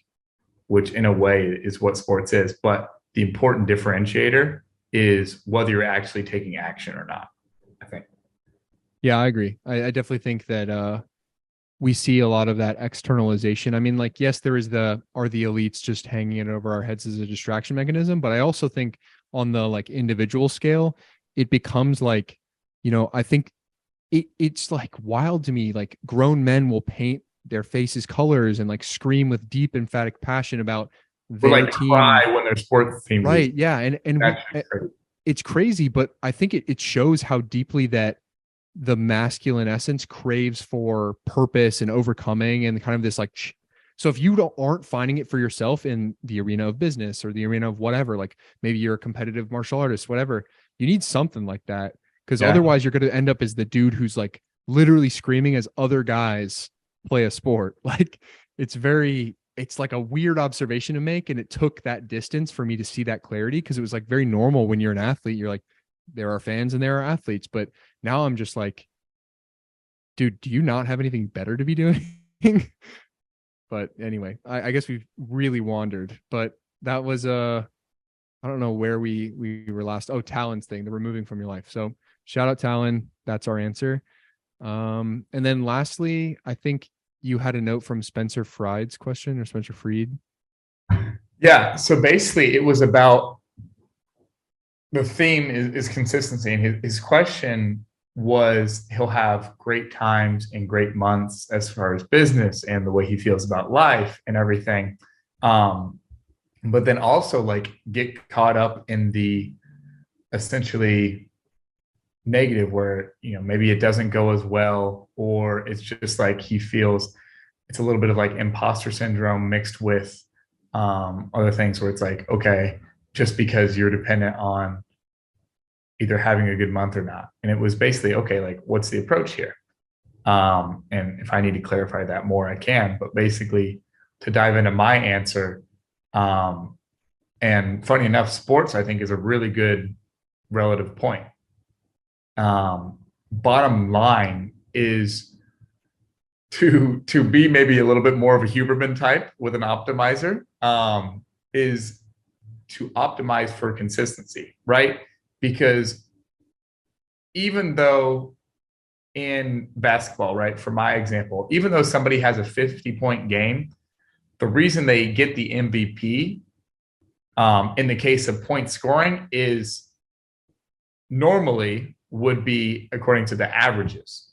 which in a way is what sports is. But the important differentiator is whether you're actually taking action or not, I think. Yeah, I agree. I definitely think that we see a lot of that externalization. I mean, like, yes, there is are the elites just hanging it over our heads as a distraction mechanism, but I also think on the like individual scale, it becomes like, I think it's like wild to me. Like grown men will paint their faces colors and like scream with deep emphatic passion about their like team. Cry when their sports team, right? Yeah, and it's crazy, but I think it shows how deeply that the masculine essence craves for purpose and overcoming and kind of this like. So if you aren't finding it for yourself in the arena of business or the arena of whatever, like maybe you're a competitive martial artist, whatever, you need something like that, because otherwise you're going to end up as the dude who's like literally screaming as other guys play a sport. Like it's like a weird observation to make. And it took that distance for me to see that clarity, because it was like very normal when you're an athlete. You're like, there are fans and there are athletes. But now I'm just like, dude, do you not have anything better to be doing? But anyway, I guess we've really wandered, but that was I don't know where we were last. Oh, Talon's thing, the removing from your life. So shout out Talon. That's our answer. And then lastly, I think you had a note from Spencer Fried's question, or Spencer Fried. Yeah. So basically it was about the theme is consistency. And his question was, he'll have great times and great months as far as business and the way he feels about life and everything. but then also like get caught up in the essentially negative where, maybe it doesn't go as well, or it's just like he feels it's a little bit of like imposter syndrome mixed with other things where it's like, okay, just because you're dependent on either having a good month or not. And it was basically, okay, like what's the approach here? And if I need to clarify that more, I can. But basically, to dive into my answer, and funny enough, sports I think is a really good relative point. Bottom line is to be maybe a little bit more of a Huberman type with an optimizer, is to optimize for consistency, right? Because even though in basketball, right, for my example, even though somebody has a 50-point game, the reason they get the MVP in the case of point scoring is normally would be according to the averages,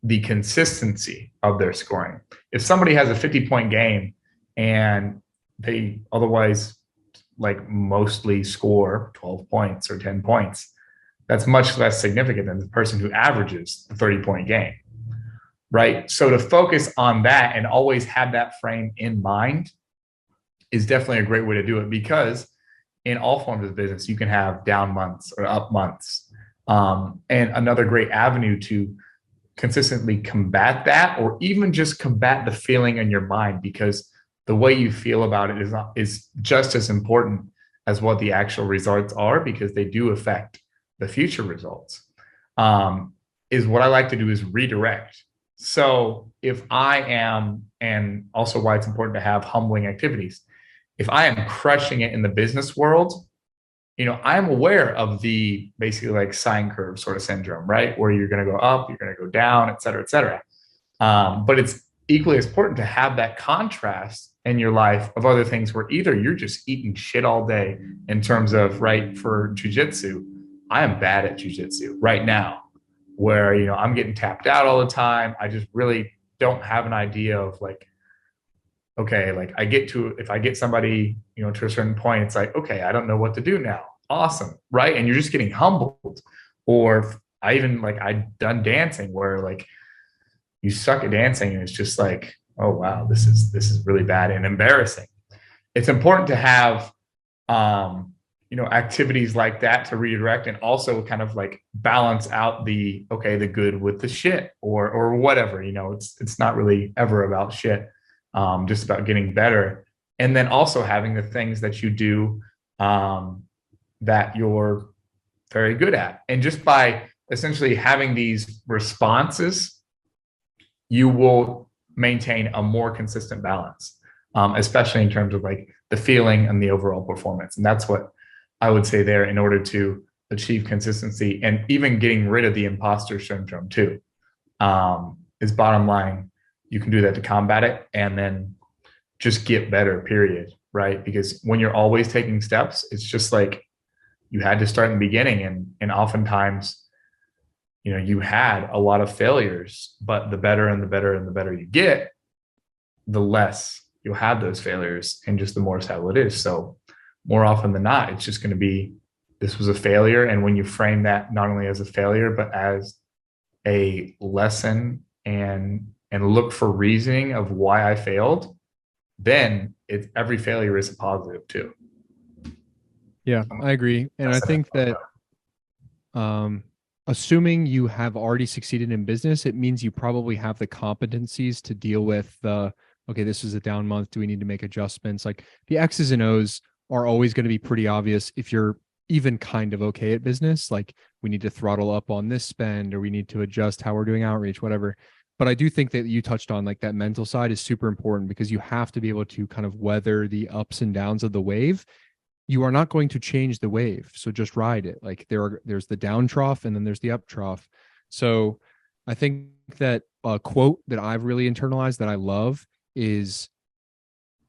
the consistency of their scoring. If somebody has a 50-point game and they otherwise like mostly score 12 points or 10 points, that's much less significant than the person who averages a 30-point game, right? So to focus on that and always have that frame in mind is definitely a great way to do it, because in all forms of business, you can have down months or up months. And another great avenue to consistently combat that, or even just combat the feeling in your mind, because the way you feel about it is just as important as what the actual results are, because they do affect the future results. Is what I like to do is redirect. So if I am, and also why it's important to have humbling activities, if I am crushing it in the business world, I'm aware of the basically like sine curve sort of syndrome, right? Where you're going to go up, you're going to go down, et cetera, et cetera. But it's equally as important to have that contrast in your life of other things where either you're just eating shit all day in terms of, right, for jujitsu, I am bad at jujitsu right now, where, I'm getting tapped out all the time. I just really don't have an idea of like, okay, like if I get somebody, to a certain point, it's like, okay, I don't know what to do now. Awesome. Right. And you're just getting humbled. Or I've done dancing where like you suck at dancing and it's just like, oh, wow, this is really bad and embarrassing. It's important to have, activities like that to redirect, and also kind of like balance out the good with the shit, or whatever, it's not really ever about shit. Just about getting better. And then also having the things that you do that you're very good at. And just by essentially having these responses, you will maintain a more consistent balance, especially in terms of like the feeling and the overall performance. And that's what I would say there in order to achieve consistency, and even getting rid of the imposter syndrome too, is bottom line. You can do that to combat it, and then just get better, period, right? Because when you're always taking steps, it's just like you had to start in the beginning, and oftentimes, you had a lot of failures, but the better and the better and the better you get, the less you'll have those failures, and just the more how it is. So more often than not, it's just going to be, this was a failure. And when you frame that not only as a failure, but as a lesson, and look for reasoning of why I failed, then every failure is a positive too. Yeah, I agree. And I think that assuming you have already succeeded in business, it means you probably have the competencies to deal with okay, this is a down month. Do we need to make adjustments? Like the X's and O's are always going to be pretty obvious if you're even kind of okay at business. Like we need to throttle up on this spend, or we need to adjust how we're doing outreach, whatever. But I do think that you touched on like that mental side is super important, because you have to be able to kind of weather the ups and downs of the wave. You are not going to change the wave, so just ride it. Like there's the down trough and then there's the up trough. So I think that a quote that I've really internalized that I love is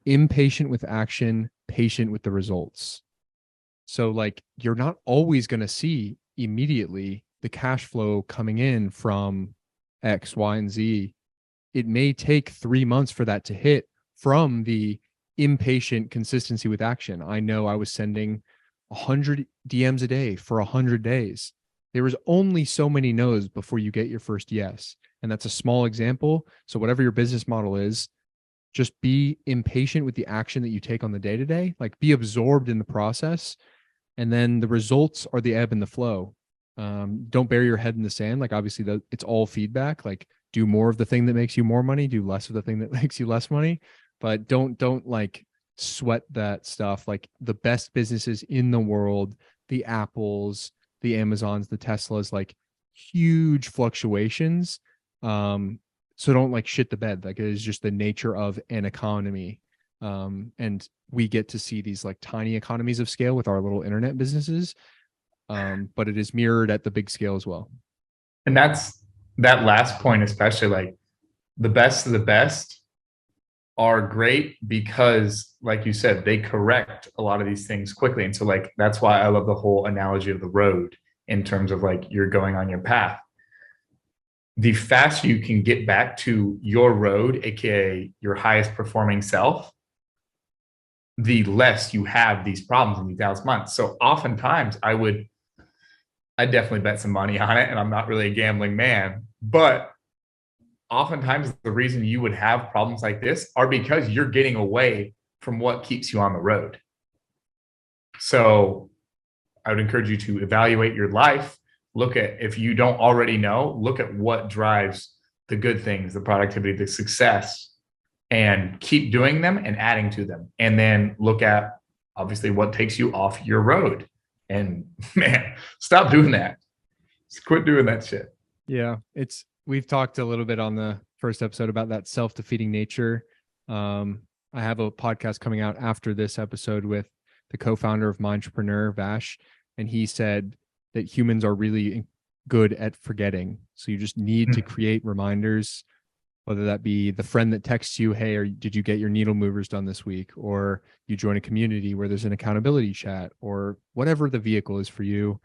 impatient with action, patient with the results. So like you're not always going to see immediately the cash flow coming in from X, Y, and Z. It may take 3 months for that to hit from the impatient consistency with action. I know I was sending 100 DMs a day for 100 days. There was only so many no's before you get your first yes. And that's a small example. So whatever your business model is, just be impatient with the action that you take on the day to day, like be absorbed in the process. And then the results are the ebb and the flow. Don't bury your head in the sand. Like obviously it's all feedback, like do more of the thing that makes you more money, do less of the thing that makes you less money, but don't like sweat that stuff. Like the best businesses in the world, the Apples, the Amazons, the Teslas, like huge fluctuations. So don't like shit the bed. Like it is just the nature of an economy. And we get to see these like tiny economies of scale with our little internet businesses. But it is mirrored at the big scale as well. And that's that last point, especially like the best of the best are great because, like you said, they correct a lot of these things quickly. And so like, that's why I love the whole analogy of the road in terms of like, you're going on your path. The faster you can get back to your road, AKA your highest performing self, the less you have these problems in these Dallas months. So oftentimes I definitely bet some money on it, and I'm not really a gambling man, but oftentimes the reason you would have problems like this are because you're getting away from what keeps you on the road. So I would encourage you to evaluate your life. Look at, if you don't already know, look at what drives the good things, the productivity, the success, and keep doing them and adding to them. And then look at obviously what takes you off your road. And man, stop doing that. Just quit doing that shit. Yeah. We've talked a little bit on the first episode about that self-defeating nature. I have a podcast coming out after this episode with the co-founder of Entrepreneur, Vash, and he said that humans are really good at forgetting. So you just need to create reminders, whether that be the friend that texts you, hey, did you get your needle movers done this week? Or you join a community where there's an accountability chat, or whatever the vehicle is for you,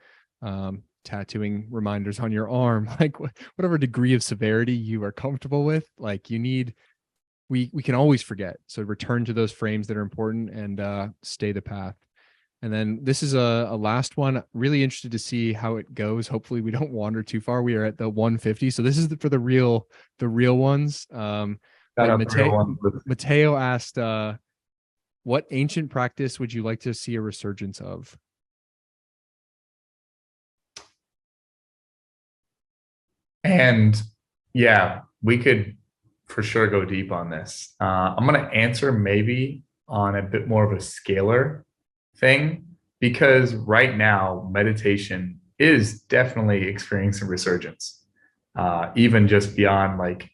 tattooing reminders on your arm, like whatever degree of severity you are comfortable with, like we can always forget. So return to those frames that are important and stay the path. And then this is a last one. Really interested to see how it goes. Hopefully we don't wander too far. We are at the 150. So this is for the real ones. Mateo asked, what ancient practice would you like to see a resurgence of? And yeah, we could for sure go deep on this. I'm going to answer maybe on a bit more of a scalar thing, because right now meditation is definitely experiencing resurgence, even just beyond like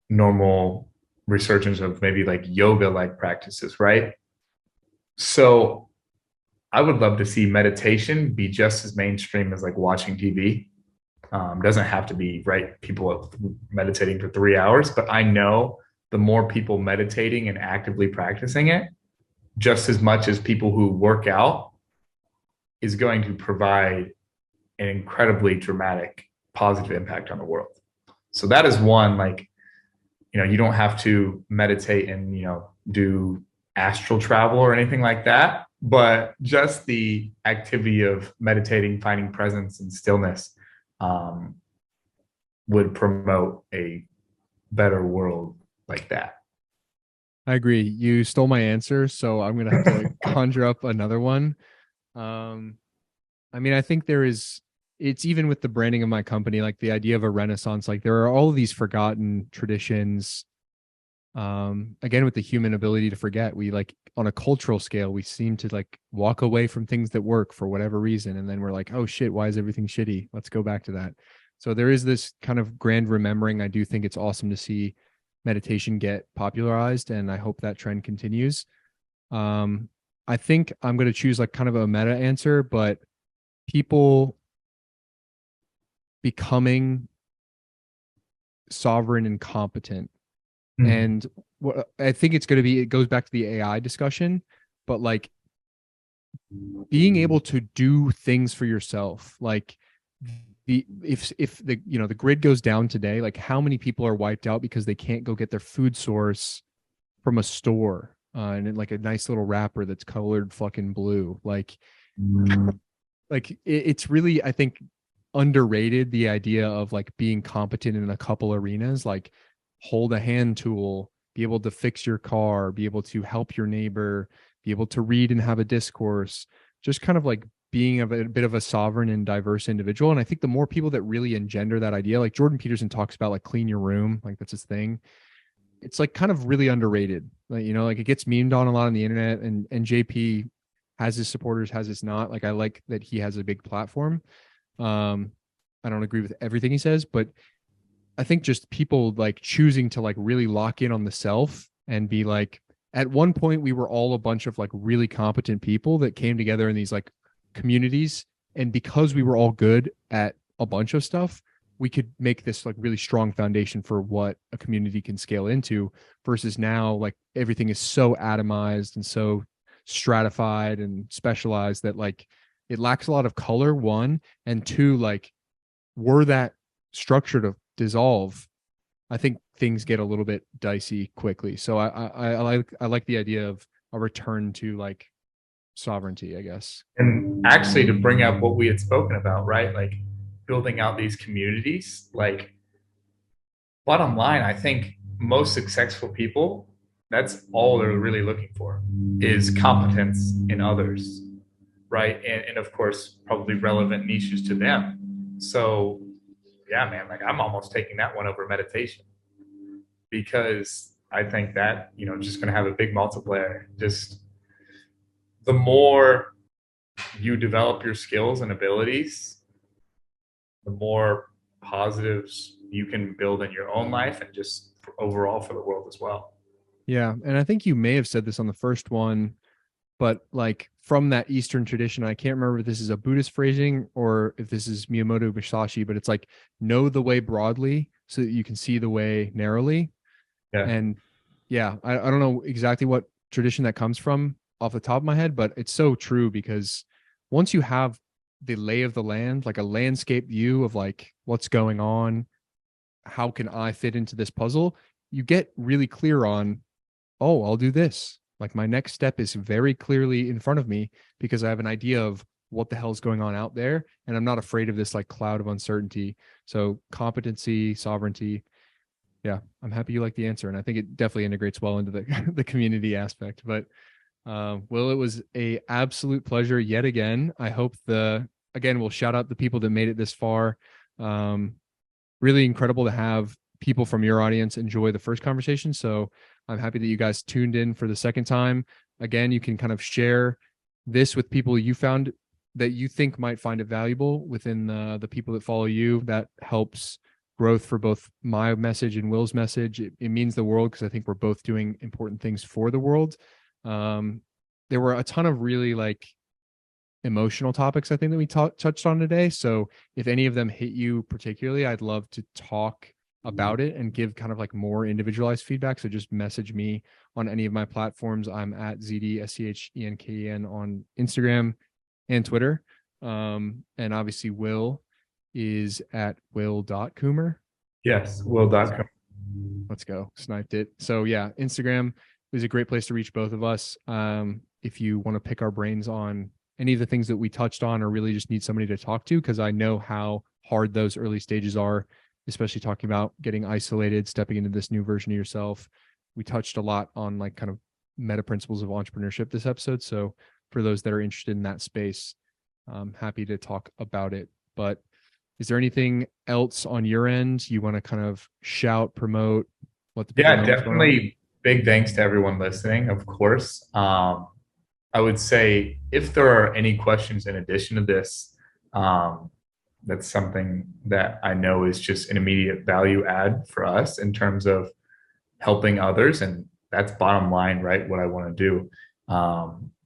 normal resurgence of maybe like yoga like practices, right? So I would love to see meditation be just as mainstream as like watching TV. Doesn't have to be, right, people meditating for 3 hours, but I know the more people meditating and actively practicing it, just as much as people who work out, is going to provide an incredibly dramatic positive impact on the world. So that is one, like, you don't have to meditate and, do astral travel or anything like that, but just the activity of meditating, finding presence and stillness would promote a better world like that. I agree. You stole my answer, so I'm going to have to conjure up another one. I think it's even with the branding of my company, like the idea of a renaissance, like there are all of these forgotten traditions. Again, with the human ability to forget, we like on a cultural scale, we seem to like walk away from things that work for whatever reason. And then we're like, oh shit, why is everything shitty? Let's go back to that. So there is this kind of grand remembering. I do think it's awesome to see meditation get popularized, and I hope that trend continues. I think I'm going to choose like kind of a meta answer, but people becoming sovereign and competent. And what I think it's going to be, it goes back to the AI discussion, but like being able to do things for yourself, like if the grid goes down today, like how many people are wiped out because they can't go get their food source from a store and in like a nice little wrapper that's colored fucking blue. It's really, I think, underrated, the idea of like being competent in a couple arenas, like hold a hand tool, be able to fix your car, be able to help your neighbor, be able to read and have a discourse, just kind of like being a bit of a sovereign and diverse individual. And I think the more people that really engender that idea, like Jordan Peterson talks about, like clean your room, like that's his thing. It's like kind of really underrated. Like, you know, like it gets memed on a lot on the internet, and JP has his supporters, has his not. Like I like that he has a big platform. I don't agree with everything he says, but I think just people like choosing to like really lock in on the self and be like, at one point we were all a bunch of like really competent people that came together in these like communities. And because we were all good at a bunch of stuff, we could make this like really strong foundation for what a community can scale into, versus now, like everything is so atomized and so stratified and specialized that like it lacks a lot of color, one, and two, like were that structure to dissolve, I think things get a little bit dicey quickly. So I like the idea of a return to like sovereignty, I guess. And actually, to bring up what we had spoken about, right? Like building out these communities, like bottom line, I think most successful people, that's all they're really looking for is competence in others, right? And of course, probably relevant niches to them. So yeah, man, like I'm almost taking that one over meditation, because I think that, you know, just going to have a big multiplier. Just the more you develop your skills and abilities, the more positives you can build in your own life and just overall for the world as well. Yeah. And I think you may have said this on the first one, but like from that Eastern tradition, I can't remember if this is a Buddhist phrasing or if this is Miyamoto Musashi, but it's like know the way broadly so that you can see the way narrowly. Yeah. And yeah, I don't know exactly what tradition that comes from off the top of my head, but it's so true, because once you have the lay of the land, like a landscape view of like what's going on, how can I fit into this puzzle, you get really clear on, oh, I'll do this. Like my next step is very clearly in front of me because I have an idea of what the hell's going on out there. And I'm not afraid of this like cloud of uncertainty. So competency, sovereignty. Yeah, I'm happy you like the answer. And I think it definitely integrates well into the, the community aspect. But Will, it was a absolute pleasure yet again. I hope again, we'll shout out the people that made it this far. Really incredible to have people from your audience enjoy the first conversation. So I'm happy that you guys tuned in for the second time. Again, you can kind of share this with people you found that you think might find it valuable within the people that follow you. That helps growth for both my message and Will's message. It means the world, because I think we're both doing important things for the world. There were a ton of really like emotional topics I think that we touched on today. So if any of them hit you particularly, I'd love to talk about it and give kind of like more individualized feedback. So just message me on any of my platforms. I'm at ZDSCHENKEN on Instagram and Twitter. And obviously Will is at will.coomer. Yes, will.coomer. Let's go. Sniped it. So yeah, Instagram is a great place to reach both of us. If you want to pick our brains on any of the things that we touched on, or really just need somebody to talk to, because I know how hard those early stages are, especially talking about getting isolated, stepping into this new version of yourself. We touched a lot on like kind of meta principles of entrepreneurship this episode. So for those that are interested in that space, I'm happy to talk about it. But is there anything else on your end you want to kind of shout, promote? Let the people know definitely. Big thanks to everyone listening, of course. I would say if there are any questions in addition to this, that's something that I know is just an immediate value add for us in terms of helping others. And that's bottom line, right? What I want to do.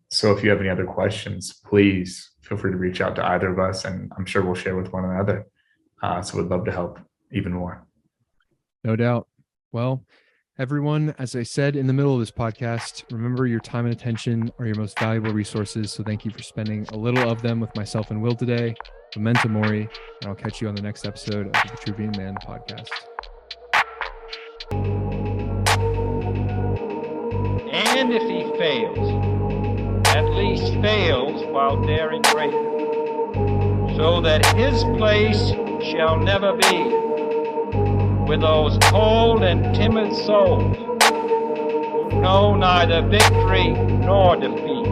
So if you have any other questions, please feel free to reach out to either of us, and I'm sure we'll share with one another. So we'd love to help even more. No doubt. Well, everyone, as I said in the middle of this podcast, remember your time and attention are your most valuable resources. So thank you for spending a little of them with myself and Will today. Memento Mori, and I'll catch you on the next episode of the Vitruvian Man podcast. and if he fails, at least fails while daring greater, so that his place shall never be with those cold and timid souls who know neither victory nor defeat.